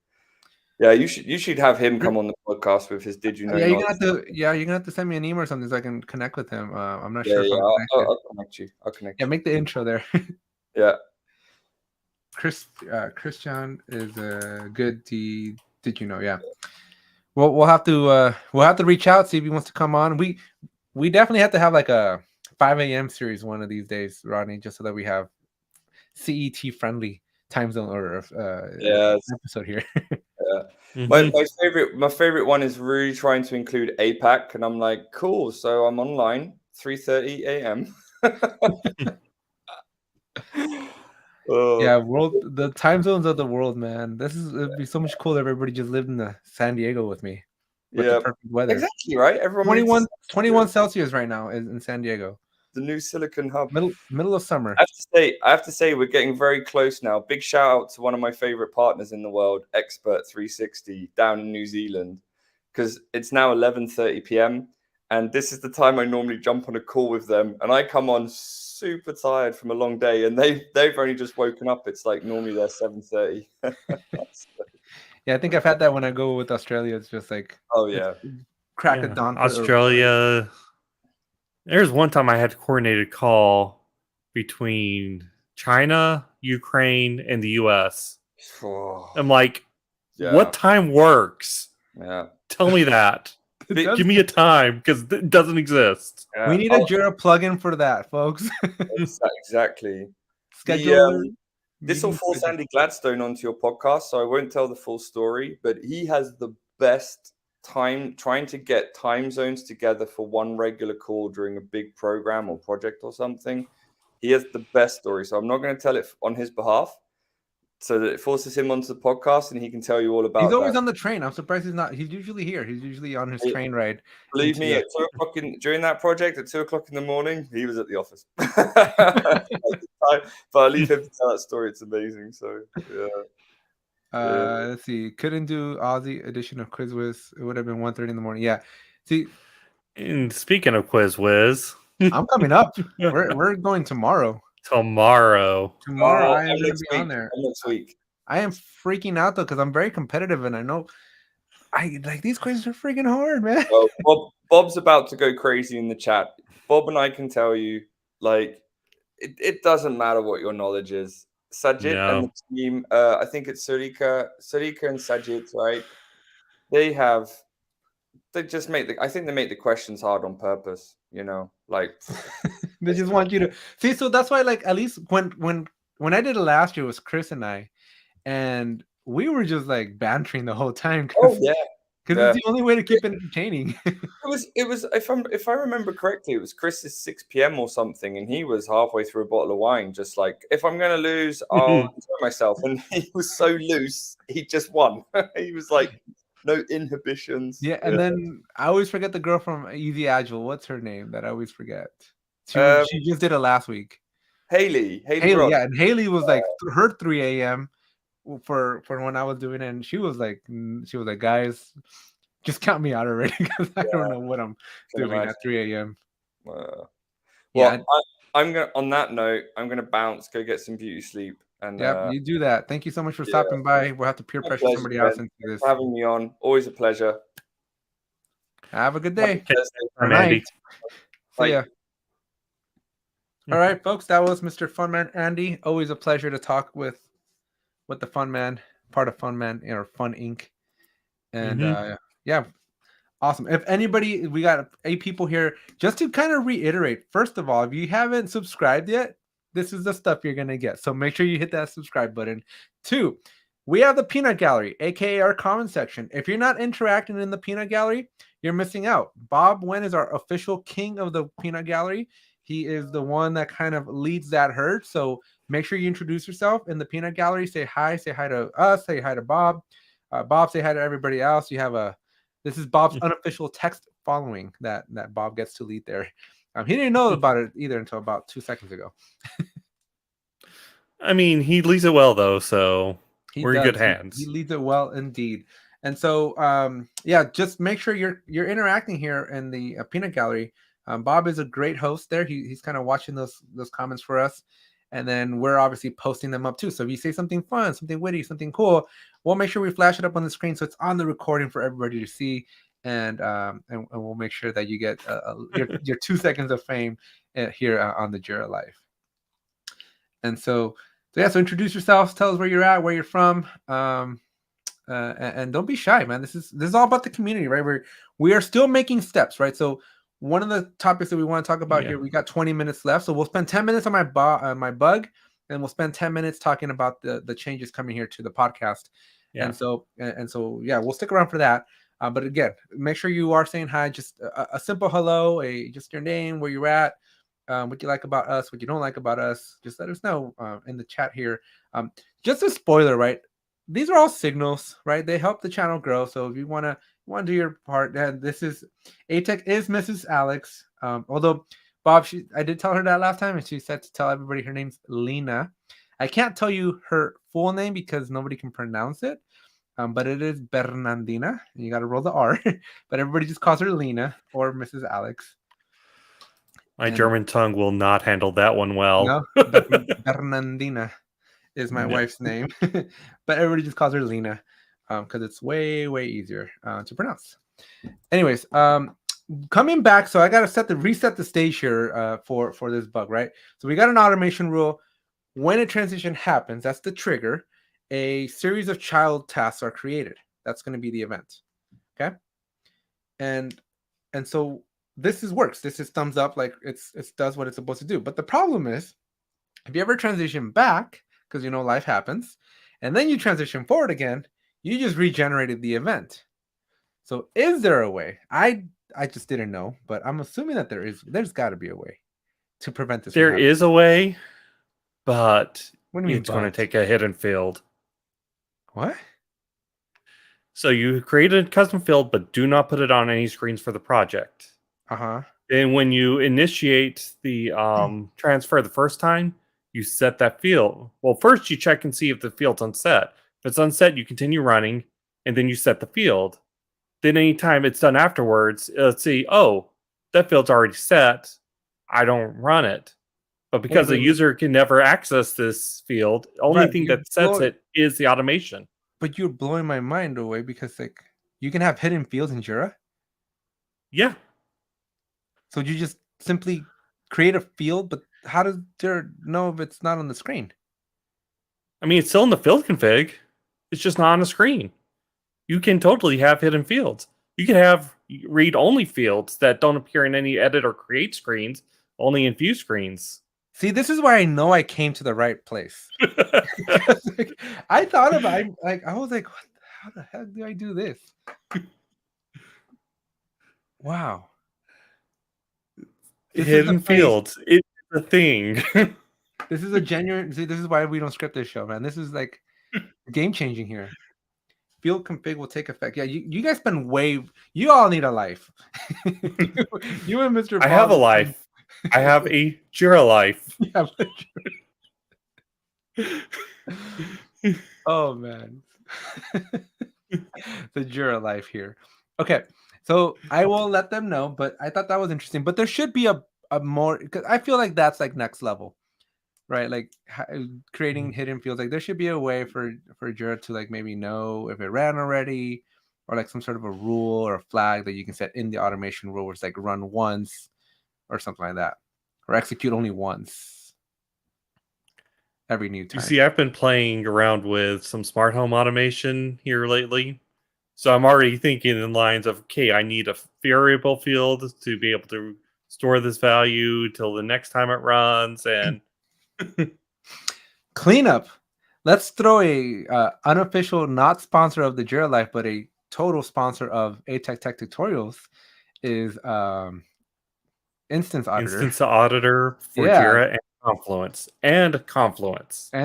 S3: yeah, you should have him come on the podcast with his Did You Know.
S1: Yeah, you're gonna have to send me an email or something so I can connect with him. I'm not sure.
S3: I'll connect you.
S1: Yeah, make the intro there.
S3: Yeah.
S1: Christian is a good Did you know? Yeah. Well, we'll have to reach out, see if he wants to come on. We definitely have to have like a 5 a.m. series one of these days, Rodney, just so that we have CET friendly time zone or episode here.
S3: Yeah. My favorite one is really trying to include APAC, and I'm like, cool. So I'm online 3:30 a.m.
S1: Yeah, the time zones of the world, man. It'd be so much cooler if everybody just lived in the San Diego with me, with the perfect weather.
S3: Exactly, right? Everyone
S1: 21 Celsius right now is in San Diego.
S3: The new Silicon Hub.
S1: Middle of summer.
S3: I have to say, we're getting very close now. Big shout out to one of my favorite partners in the world, Expert 360, down in New Zealand, because it's now 11:30 p.m. and this is the time I normally jump on a call with them, and I come on super tired from a long day, and they've only just woken up. It's like normally they're 7:30.
S1: Yeah, I think I've had that when I go with Australia. It's just like,
S3: oh yeah,
S1: crack of dawn.
S2: Australia. There's one time I had to coordinate a call between China, Ukraine, and the US. I'm like, what time works?
S3: Yeah.
S2: Tell me that. Give me a time, because it doesn't exist.
S1: Yeah. We need a Jira plugin for that, folks.
S3: Exactly.
S1: Schedule.
S3: This will force Andy Gladstone onto your podcast, so I won't tell the full story, but he has the best time trying to get time zones together for one regular call during a big program or project or something. He has the best story, so I'm not going to tell it on his behalf, so that it forces him onto the podcast and he can tell you all about it.
S1: He's always on the train. I'm surprised he's not. He's usually here. He's usually on his train ride.
S3: Believe me, at 2 o'clock during that project, at 2 o'clock in the morning, he was at the office. But I'll leave him to tell that story. It's amazing. So yeah.
S1: Let's see. Couldn't do Aussie edition of Quiz Whiz. It would have been 1:30 in the morning. Yeah. See.
S2: And speaking of Quiz Whiz,
S1: I'm coming up. We're going tomorrow.
S2: Tomorrow,
S1: I am going to be on there
S3: next week.
S1: I am freaking out though, because I'm very competitive, and I know these quizzes are freaking hard, man.
S3: Well, Bob's about to go crazy in the chat. Bob and I can tell you, like, it doesn't matter what your knowledge is. Sajid and the team, I think it's Sarika and Sajid, right? They make the questions hard on purpose, like
S1: they just want you to see. So that's why, like, at least when I did it last year, it was Chris and I, and we were just like bantering the whole time. Because it's the only way to keep it entertaining.
S3: It was if I remember correctly, it was Chris's 6 p.m. or something, and he was halfway through a bottle of wine, just like, if I'm gonna lose, I'll enjoy myself. And he was so loose, he just won. He was like, no inhibitions.
S1: Yeah, and then I always forget the girl from Easy Agile. What's her name that I always forget? She just did it last week.
S3: Haley,
S1: yeah, and Haley was like her 3 a.m. for when I was doing it, and she was like, guys, just count me out already, because I don't know what I'm doing at 3 a.m.
S3: I'm gonna. On that note, I'm gonna bounce, go get some beauty sleep. And
S1: you do that. Thank you so much for stopping by. We'll have to peer pressure somebody else into this.
S3: For having me on. Always a pleasure.
S1: Have a good day.
S2: Or night.
S1: See ya. All right, folks. That was Mr. Funman Andy. Always a pleasure to talk with the Fun Man, part of Fun Man or Fun Inc. And awesome. If anybody, we got 8 people here. Just to kind of reiterate, first of all, if you haven't subscribed yet, this is the stuff you're going to get. So make sure you hit that subscribe button. 2, we have the Peanut Gallery, aka our comment section. If you're not interacting in the Peanut Gallery, you're missing out. Bob Wen is our official king of the Peanut Gallery. He is the one that kind of leads that herd. So make sure you introduce yourself in the Peanut Gallery. Say hi to us. Say hi to Bob. Bob, say hi to everybody else. This is Bob's unofficial text following that Bob gets to lead there. He didn't know about it either until about 2 seconds ago.
S2: I mean, he leads it well, though, so we're in good hands.
S1: He leads it well indeed. And so, just make sure you're interacting here in the Peanut Gallery. Bob is a great host there. He's kind of watching those comments for us. And then we're obviously posting them up too. So if you say something fun, something witty, something cool, we'll make sure we flash it up on the screen so it's on the recording for everybody to see. And we'll make sure that you get your 2 seconds of fame here on the Jira Live. And so introduce yourselves, tell us where you're at, where you're from. and don't be shy, man. This is all about the community, right? We are still making steps, right? So one of the topics that we want to talk about here, we got 20 minutes left, so we'll spend 10 minutes on my bug, and we'll spend 10 minutes talking about the changes coming here to the podcast. And so yeah, we'll stick around for that. But again, make sure you are saying hi, just a simple hello, just your name, where you're at, what you like about us, what you don't like about us. Just let us know in the chat here. Just a spoiler, right? These are all signals, right? They help the channel grow. So if you want to do your part, this is ATech is Mrs. Alex. Although Bob, I did tell her that last time, and she said to tell everybody her name's Lena. I can't tell you her full name because nobody can pronounce it. But it is Bernardina. And you got to roll the R. But everybody just calls her Lena or Mrs. Alex.
S2: My German tongue will not handle that one well.
S1: No, Bernardina is my wife's name. But everybody just calls her Lena because it's way easier to pronounce. Anyways, coming back, so I got to reset the stage here for this bug, right? So we got an automation rule. When a transition happens, that's the trigger. A series of child tasks are created. That's going to be the event. Okay. And so this works. This is thumbs up, like it does what it's supposed to do. But the problem is, if you ever transition back, because life happens, and then you transition forward again, you just regenerated the event. So is there a way? I just didn't know, but I'm assuming that there's got to be a way to prevent this.
S2: There is a way, but it's going to take a hidden field.
S1: What?
S2: So you create a custom field, but do not put it on any screens for the project. And when you initiate the transfer the first time, you set that field. Well, first you check and see if the field's unset. If it's unset, you continue running, and then you set the field. Then anytime it's done afterwards, let's see, oh, that field's already set. I don't run it. But because the user can never access this field, the only thing that sets it is the automation.
S1: But you're blowing my mind away because you can have hidden fields in Jira?
S2: Yeah.
S1: So you just simply create a field, but how does Jira know if it's not on the screen?
S2: I mean, it's still in the field config. It's just not on the screen. You can totally have hidden fields. You can have read-only fields that don't appear in any edit or create screens, only in view screens.
S1: See, this is why I know I came to the right place. I thought about it, I was like, how the heck do I do this? Wow.
S2: Hidden fields. It's a thing.
S1: This is a genuine. See, this is why we don't script this show, man. This is like game changing here. Field config will take effect. Yeah, you guys spend you all need a life. you and Mr. Bob,
S2: I have a life. I have a Jira life.
S1: Oh man. The Jira life here. Okay. So I will let them know, but I thought that was interesting. But there should be a more, because I feel like that's like next level, right? Like creating hidden fields. Like there should be a way for Jira to like maybe know if it ran already, or like some sort of a rule or a flag that you can set in the automation rule where it's like run once or something like that, or execute only once every new time.
S2: You see, I've been playing around with some smart home automation here lately. So I'm already thinking in lines of, okay, I need a variable field to be able to store this value till the next time it runs. And
S1: cleanup. Let's throw a unofficial, not sponsor of the Jira Life, but a total sponsor of ATech Tech Tutorials is Instance Auditor.
S2: Instance Auditor for Jira and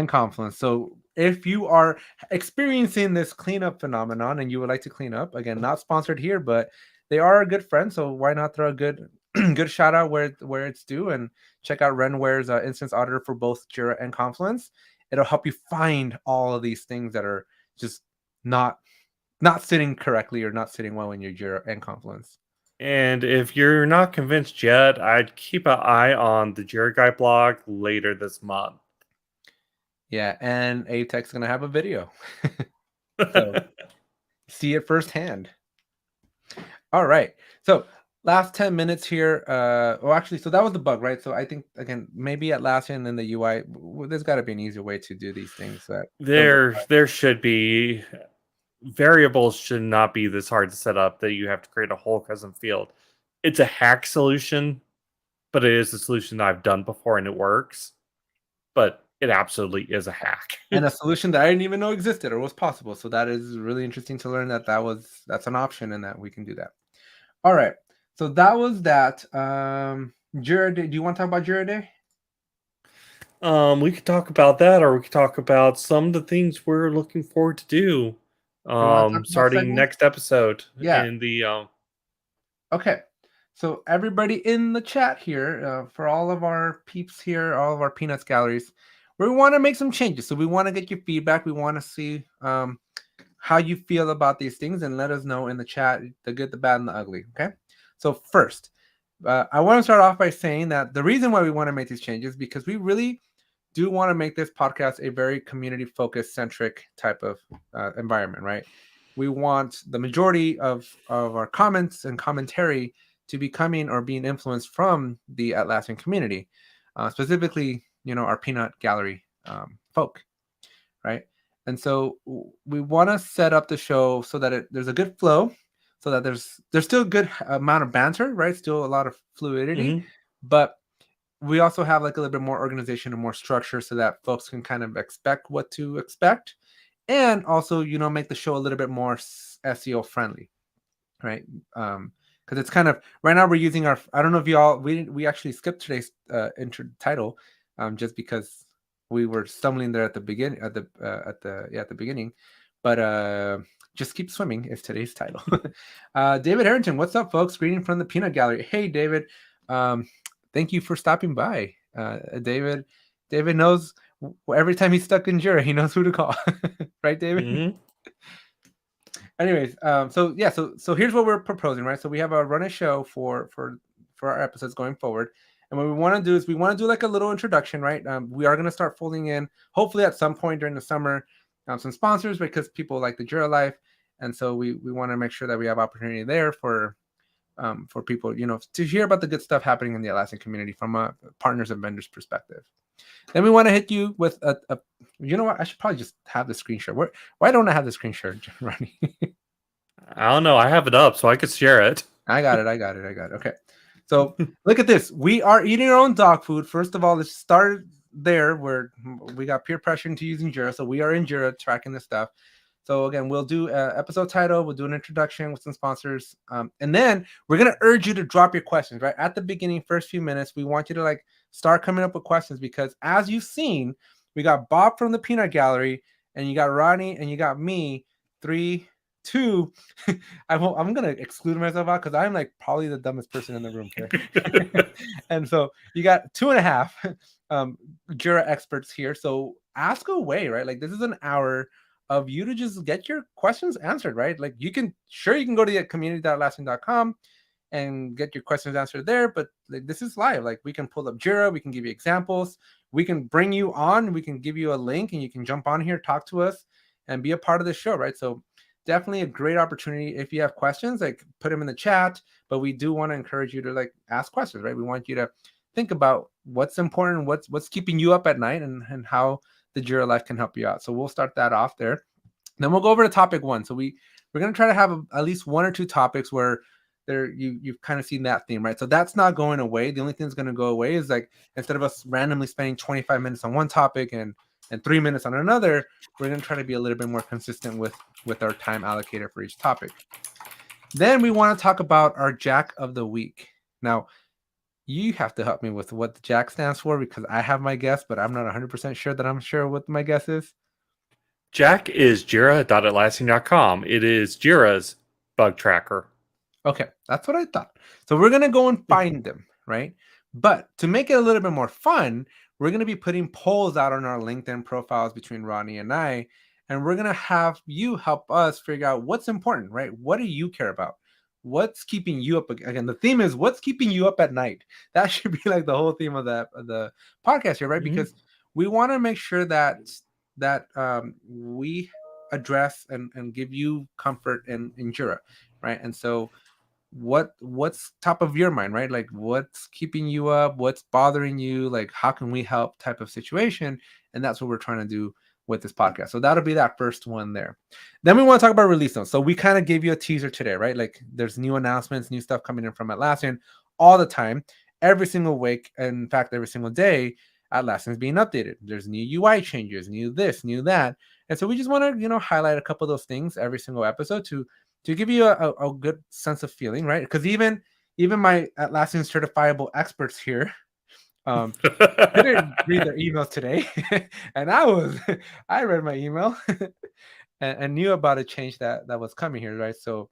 S2: Confluence.
S1: So if you are experiencing this cleanup phenomenon and you would like to clean up, again, not sponsored here, but they are a good friend, so why not throw a good shout out where it's due, and check out Renware's Instance Auditor for both Jira and Confluence. It'll help you find all of these things that are just not sitting correctly or not sitting well in your Jira and Confluence.
S2: And if you're not convinced yet, I'd keep an eye on the Jira Guy blog later this month.
S1: Yeah, and ATech's going to have a video. So see it firsthand. All right. So last 10 minutes here. So that was the bug, right? So I think, again, maybe Atlassian and the UI, there's got to be an easier way to do these things.
S2: There should be. variables should not be this hard to set up that you have to create a whole custom field. It's a hack solution, but it is a solution that I've done before and it works. But it absolutely is a hack.
S1: And a solution that I didn't even know existed or was possible. So that is really interesting to learn that's an option and that we can do that. All right. So that was that. Jira Day. Do you want to talk about Jira Day?
S2: We could talk about that, or we could talk about some of the things we're looking forward to do. Starting next episode.
S1: Yeah.
S2: In the
S1: Okay. So everybody in the chat here, for all of our peeps here, all of our Peanuts galleries, we want to make some changes. So we want to get your feedback. We want to see how you feel about these things, and let us know in the chat the good, the bad, and the ugly. Okay. So first, I want to start off by saying that the reason why we want to make these changes is because we really do want to make this podcast a very community-focused, centric type of environment, right? We want the majority of our comments and commentary to be coming or being influenced from the Atlassian community, specifically, our peanut gallery folk, right? And so we want to set up the show so that there's a good flow, so that there's still a good amount of banter, right? Still a lot of fluidity, but we also have like a little bit more organization and more structure so that folks can kind of expect what to expect, and also, make the show a little bit more SEO friendly, right? Because it's kind of right now we're using I don't know if we actually skipped today's intro title, just because we were stumbling there at the beginning at the beginning, but just keep swimming is today's title. David Harrington, what's up, folks? Greeting from the Peanut Gallery. Hey, David. Thank you for stopping by. David knows every time he's stuck in Jira, he knows who to call. Right, David? Anyways, so here's what we're proposing, right? So we have a run a show for our episodes going forward. And what we want to do is we want to do like a little introduction, right? We are going to start folding in, hopefully at some point during the summer, some sponsors, because people like the Jira life. And so we want to make sure that we have opportunity there for people, to hear about the good stuff happening in the Atlassian community from a partners and vendors perspective. Then we want to hit you with a you know what? I should probably just have the screen share. Why don't I have the screen share, Ronnie?
S2: I don't know. I have it up so I could share it.
S1: I got it. Okay. So look at this. We are eating our own dog food. First of all, let's start there where we got peer pressure into using Jira. So we are in Jira tracking this stuff. So again, we'll do an episode title. We'll do an introduction with some sponsors. And then we're going to urge you to drop your questions, right? At the beginning, first few minutes, we want you to start coming up with questions, because as you've seen, we got Bob from the Peanut Gallery, and you got Ronnie, and you got me. 3, 2. I'm going to exclude myself out because I'm probably the dumbest person in the room here. And so you got 2.5 Jira experts here. So ask away, right? This is an hour of you to just get your questions answered, right? You can go to the community.atlassian.com and get your questions answered there, but this is live. We can pull up Jira, we can give you examples, we can bring you on, we can give you a link, and you can jump on here, talk to us, and be a part of the show, right? So definitely a great opportunity. If you have questions, put them in the chat, but we do want to encourage you to ask questions, right? We want you to think about what's important, what's keeping you up at night, and how the Jira life can help you out. So we'll start that off there. Then we'll go over to topic 1. So we're going to try to have at least 1 or 2 topics where you've kind of seen that theme, right? So that's not going away. The only thing that's going to go away is instead of us randomly spending 25 minutes on one topic and 3 minutes on another, we're going to try to be a little bit more consistent with our time allocated for each topic. Then we want to talk about our Jack of the Week. Now, you have to help me with what the Jack stands for, because I have my guess, but I'm not 100% sure that I'm sure what my guess is.
S2: Jack is Jira.Atlassian.com. It is Jira's bug tracker.
S1: Okay, that's what I thought. So we're going to go and find them, right? But to make it a little bit more fun, we're going to be putting polls out on our LinkedIn profiles between Ronnie and I, and we're going to have you help us figure out what's important, right? What do you care about? What's keeping you up? Again, the theme is what's keeping you up at night. That should be the whole theme of the podcast here, right? Because we want to make sure that we address and give you comfort in Jira, right? And so what's top of your mind, right? What's keeping you up? What's bothering you? How can we help type of situation? And that's what we're trying to do with this podcast. So that'll be that first one there. Then we want to talk about release notes. So we kind of gave you a teaser today, right? Like there's new announcements, new stuff coming in from Atlassian all the time, every single week. In fact, every single day, Atlassian is being updated. There's new UI changes, new this, new that. And so we just want to, highlight a couple of those things every single episode to give you a good sense of feeling, right? Because even my Atlassian certifiable experts here didn't read their emails today, and I read my email and knew about a change that was coming here, right? So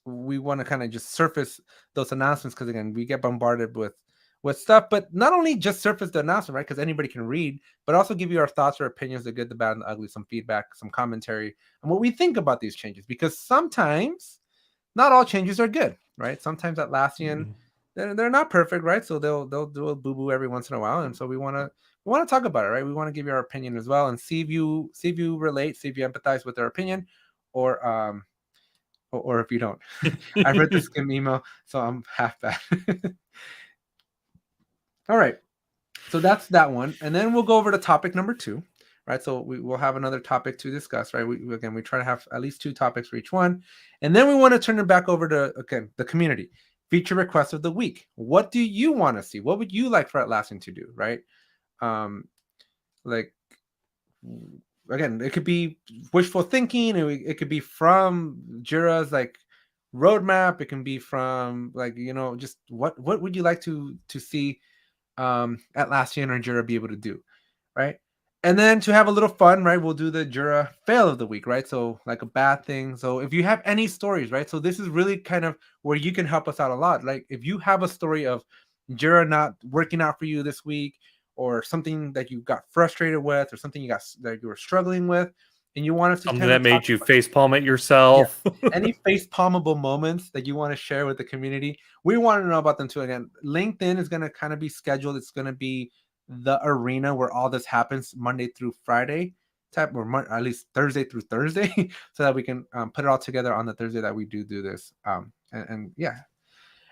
S1: we want to kind of just surface those announcements because again, we get bombarded with stuff, but not only just surface the announcement, right? Because anybody can read, but also give you our thoughts or opinions, the good, the bad, and the ugly, some feedback, some commentary, and what we think about these changes. Because sometimes not all changes are good, right? Sometimes Atlassian, they're not perfect, right? So they'll do a boo-boo every once in a while, and so we want to talk about it, right? We want to give you our opinion as well and see if you relate, see if you empathize with their opinion, or if you don't. I read the SCIM email, so I'm half bad. All right, so that's that one, and then we'll go over to topic number 2, right? So we will have another topic to discuss, right? We try to have at least 2 topics for each one, and then we want to turn it back over to the community feature requests of the week. What do you want to see? What would you like for Atlassian to do, right? Like again, it could be wishful thinking, it could be from Jira's like roadmap, it can be from like just what would you like to see Atlassian or Jira be able to do, right? And then to have a little fun, right, we'll do the Jira fail of the week, right? So like a bad thing. So if you have any stories, right? So this is really kind of where you can help us out a lot. Like if you have a story of Jira not working out for you this week, or something that you got frustrated with, or something that you were struggling with, and you want us to
S2: something that made you facepalm at yourself.
S1: Yeah. Any facepalmable moments that you want to share with the community, we want to know about them too. Again, LinkedIn is going to kind of be scheduled. It's going to be the arena where all this happens Monday through Friday type, or at least Thursday through Thursday, so that we can put it all together on the Thursday that we do this. And yeah.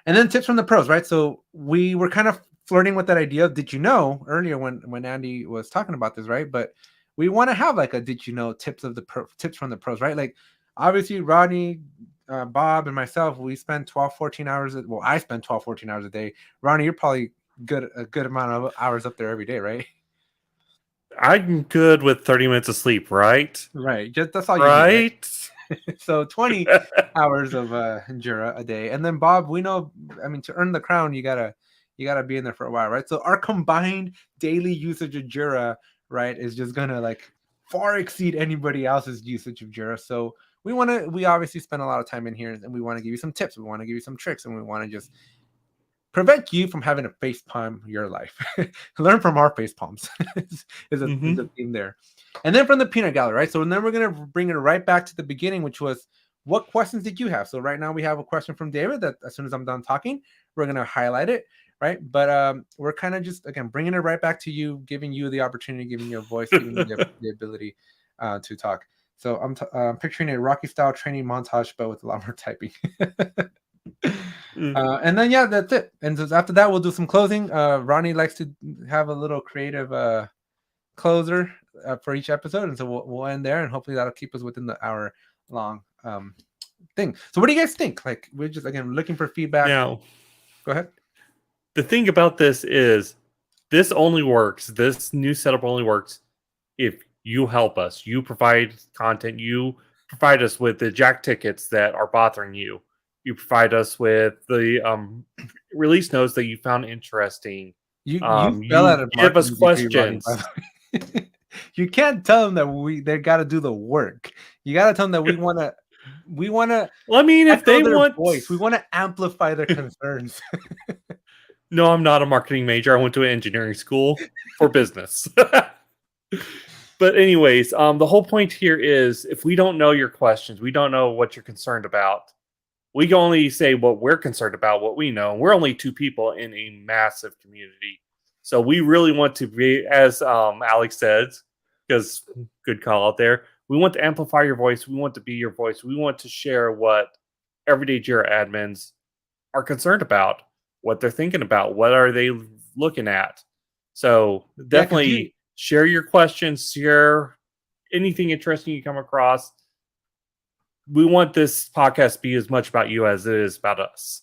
S1: And then tips from the pros, right? So we were kind of flirting with that idea of did you know earlier when Andy was talking about this, right? But we want to have like a did you know tips from the pros, right? Like obviously Rodney, Bob, and myself, we spend 12-14 hours. Well, I spend 12-14 hours a day. Ronnie, you're probably a good amount of hours up there every day, right?
S2: I'm good with 30 minutes of sleep, right?
S1: Right. Just that's all
S2: you
S1: need, right? So 20 hours of Jira a day. And then Bob, we know, I mean, to earn the crown, you gotta be in there for a while, right? So our combined daily usage of Jira, right, is just gonna like far exceed anybody else's usage of Jira. So we obviously spend a lot of time in here, and we want to give you some tips, we want to give you some tricks, and we want to just prevent you from having to facepalm your life. Learn from our facepalms is a theme there. And then from the peanut gallery, right? So then we're going to bring it right back to the beginning, which was, what questions did you have? So right now we have a question from David that as soon as I'm done talking, we're going to highlight it, right? But we're kind of just, again, bringing it right back to you, giving you the opportunity, giving you a voice, giving you the ability to talk. So I'm picturing a Rocky style training montage, but with a lot more typing. And then yeah, that's it. And so after that, we'll do some closing. Ronnie likes to have a little creative closer for each episode, and so we'll end there, and hopefully that'll keep us within the hour long thing. So what do you guys think? Like, we're just again looking for feedback.
S2: Now,
S1: go ahead.
S2: The thing about this is, this only works. This new setup only works if you help us. You provide content. You provide us with the jack tickets that are bothering you. You provide us with the release notes that you found interesting.
S1: You give
S2: us questions.
S1: You can't tell them that they got to do the work. You got to tell them that we want to.
S2: Well, I mean, if they want
S1: voice, we want to amplify their concerns.
S2: No, I'm not a marketing major. I went to an engineering school for business. But anyways, the whole point here is, if we don't know your questions, we don't know what you're concerned about, we can only say what we're concerned about, what we know. We're only 2 people in a massive community. So we really want to be, as Alex says, because good call out there, we want to amplify your voice. We want to be your voice. We want to share what everyday Jira admins are concerned about, what they're thinking about, what are they looking at. So definitely Share your questions, share anything interesting you come across. We want this podcast to be as much about you as it is about us.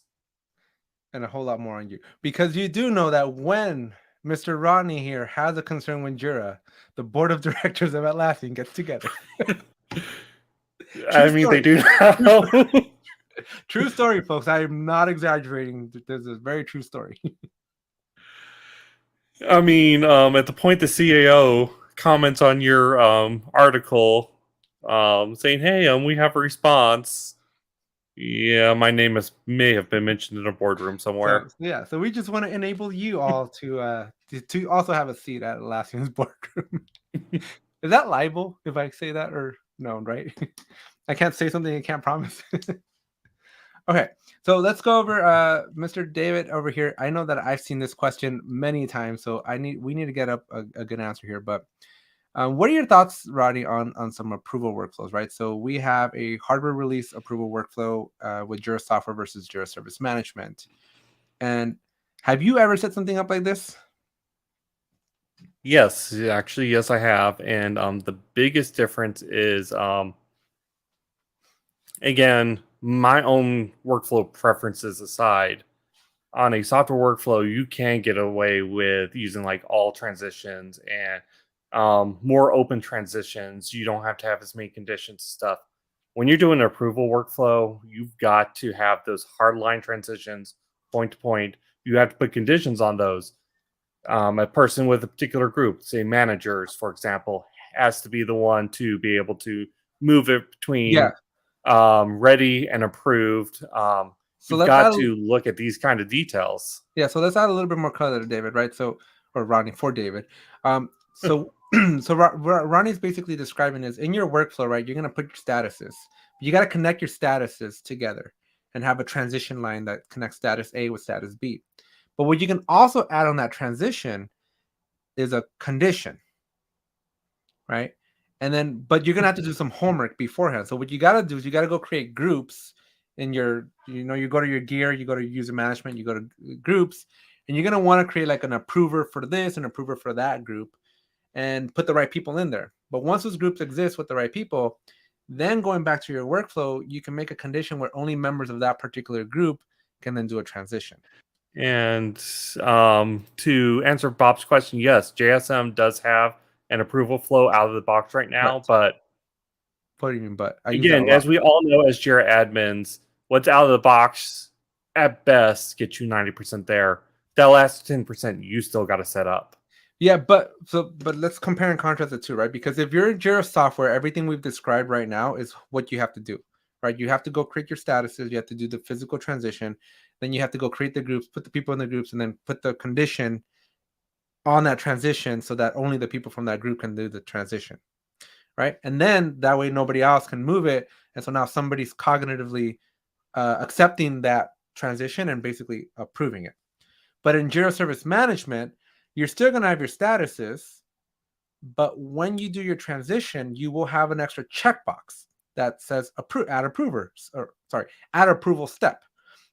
S1: And a whole lot more on you. Because you do know that when Mr. Rodney here has a concern with Jira, the board of directors of Atlassian gets together.
S2: They do now.
S1: True story, folks. I am not exaggerating. This is a very true story.
S2: I mean, at the point the CAO comments on your article saying, hey, we have a response. Yeah, my name may have been mentioned in a boardroom somewhere.
S1: So we just want to enable you all to also have a seat at Atlassian's boardroom. Is that libel if I say that, or no, right? I can't say something I can't promise. Okay, so let's go over Mr. David over here. I know that I've seen this question many times, so we need to get up a good answer here. But what are your thoughts, Rodney, on some approval workflows, right? So we have a hardware release approval workflow with Jira Software versus Jira Service Management. And have you ever set something up like this?
S2: Yes, actually, yes, I have. And the biggest difference is, again, my own workflow preferences aside, on a software workflow, you can get away with using like all transitions and more open transitions. You don't have to have as many conditions stuff. When you're doing an approval workflow, you've got to have those hardline transitions, point to point. You have to put conditions on those. A person with a particular group, say managers, for example, has to be the one to be able to move it between ready and approved. So you've got to look at these kind of details.
S1: Yeah, so let's add a little bit more color to David, right? So, or Ronnie, for David. So Ronnie's basically describing is in your workflow, right? You're going to put your statuses. You got to connect your statuses together and have a transition line that connects status A with status B. But what you can also add on that transition is a condition, right? And then, but you're going to have to do some homework beforehand. So what you got to do is you got to go create groups in your, you go to your gear, you go to user management, you go to groups, and you're going to want to create like an approver for this, an approver for that group, and put the right people in there. But once those groups exist with the right people, then going back to your workflow, you can make a condition where only members of that particular group can then do a transition.
S2: And to answer Bob's question, yes, JSM does have an approval flow out of the box right now,
S1: right.
S2: But
S1: what do you mean? But
S2: again, as we all know, as Jira admins, what's out of the box at best gets you 90% there. That last 10% you still got to set up.
S1: Yeah, but let's compare and contrast the two, right? Because if you're in Jira software, everything we've described right now is what you have to do, right? You have to go create your statuses, you have to do the physical transition, then you have to go create the groups, put the people in the groups, and then put the condition on that transition so that only the people from that group can do the transition, right? And then that way nobody else can move it, and so now somebody's cognitively accepting that transition and basically approving it. But in Jira Service Management, you're still going to have your statuses, but when you do your transition, you will have an extra checkbox that says add approval step,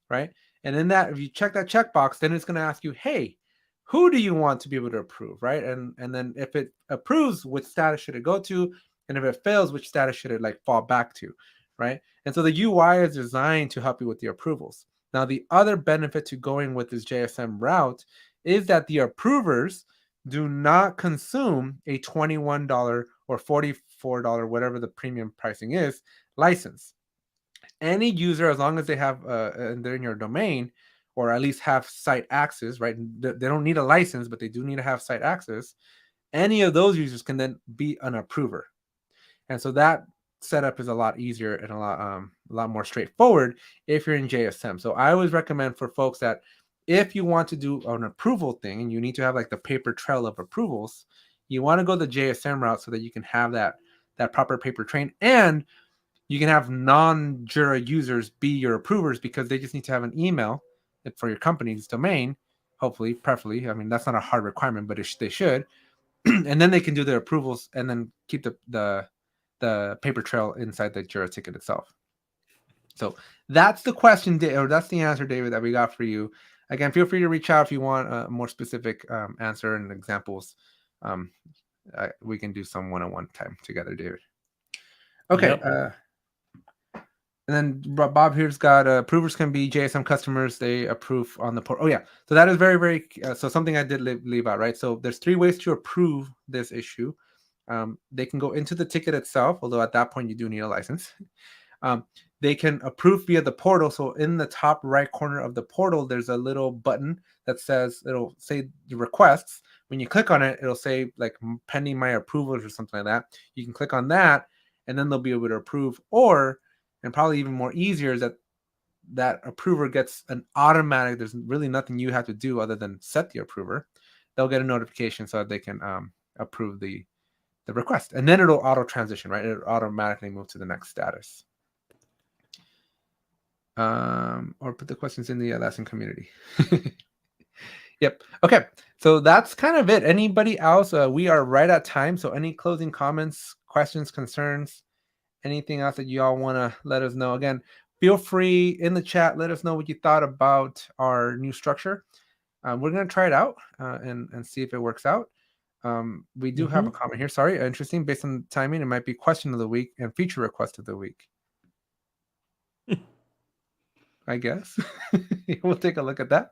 S1: right? And in that, if you check that checkbox, then it's going to ask you, hey, who do you want to be able to approve, right? And then if it approves, which status should it go to? And if it fails, which status should it like fall back to, right? And so the UI is designed to help you with the approvals. Now, the other benefit to going with this JSM route is that the approvers do not consume a $21 or $44, whatever the premium pricing is, license. Any user, as long as they have and they're in your domain, or at least have site access, right? They don't need a license, but they do need to have site access. Any of those users can then be an approver, and so that setup is a lot easier and a lot more straightforward if you're in JSM. So I always recommend for folks that if you want to do an approval thing and you need to have like the paper trail of approvals, you want to go the JSM route so that you can have that proper paper train, and you can have non-Jira users be your approvers because they just need to have an email for your company's domain, hopefully, preferably. I mean, that's not a hard requirement, but they should. And then they can do their approvals and then keep the paper trail inside the Jira ticket itself. So that's the question, or that's the answer, David, that we got for you. Again, feel free to reach out if you want a more specific answer and examples. we can do some one-on-one time together, David. Okay.
S2: Yep.
S1: And then Bob here's got approvers can be JSM customers. They approve on the portal. Oh yeah, so that is very, very. So something I did leave out, right? So there's 3 ways to approve this issue. They can go into the ticket itself, although at that point you do need a license. They can approve via the portal. So in the top right corner of the portal, there's a little button that says, it'll say the requests. When you click on it, it'll say like pending my approvals or something like that. You can click on that, and then they'll be able to approve. Or, and probably even more easier, is that approver gets an automatic, there's really nothing you have to do other than set the approver. They'll get a notification so that they can approve the request. And then it'll auto transition, right? It'll automatically move to the next status. Or put the questions in the Atlassian community. Yep. Okay. So that's kind of it. Anybody else? We are right at time. So any closing comments, questions, concerns, anything else that you all want to let us know? Again, feel free in the chat. Let us know what you thought about our new structure. We're going to try it out and see if it works out. We do have a comment here. Sorry. Interesting. Based on the timing, it might be question of the week and feature request of the week. I guess we'll take a look at that.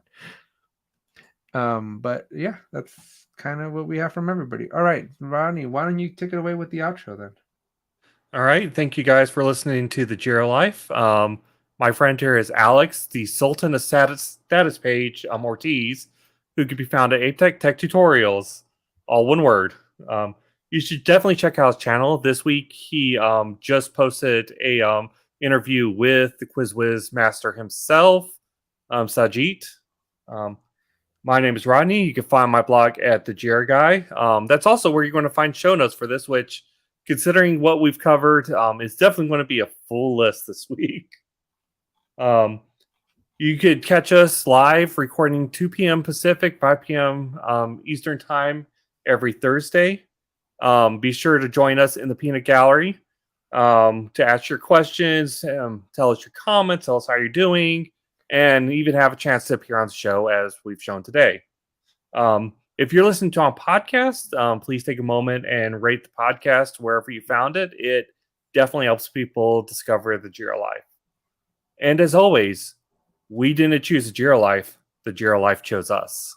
S1: But yeah, that's kind of what we have from everybody. All right, Ronnie, why don't you take it away with the outro then?
S2: All right. Thank you guys for listening to the Jira Life. My friend here is Alex, the Sultan of status page, Ortiz, who can be found at Apetech Tech Tutorials, all one word. You should definitely check out his channel. This week, he just posted a interview with the QuizWiz master himself, Sajid. My name is Rodney. You can find my blog at the Jira Guy. That's also where you're going to find show notes for this, which, considering what we've covered, is definitely going to be a full list this week. You could catch us live recording 2 p.m. Pacific, 5 p.m. Eastern Time every Thursday. Be sure to join us in the Peanut Gallery to ask your questions, tell us your comments, tell us how you're doing, and even have a chance to appear on the show as we've shown today. If you're listening to on podcast, please take a moment and rate the podcast wherever you found it. It definitely helps people discover the Jira Life. And as always, we didn't choose the Jira Life. The Jira Life chose us.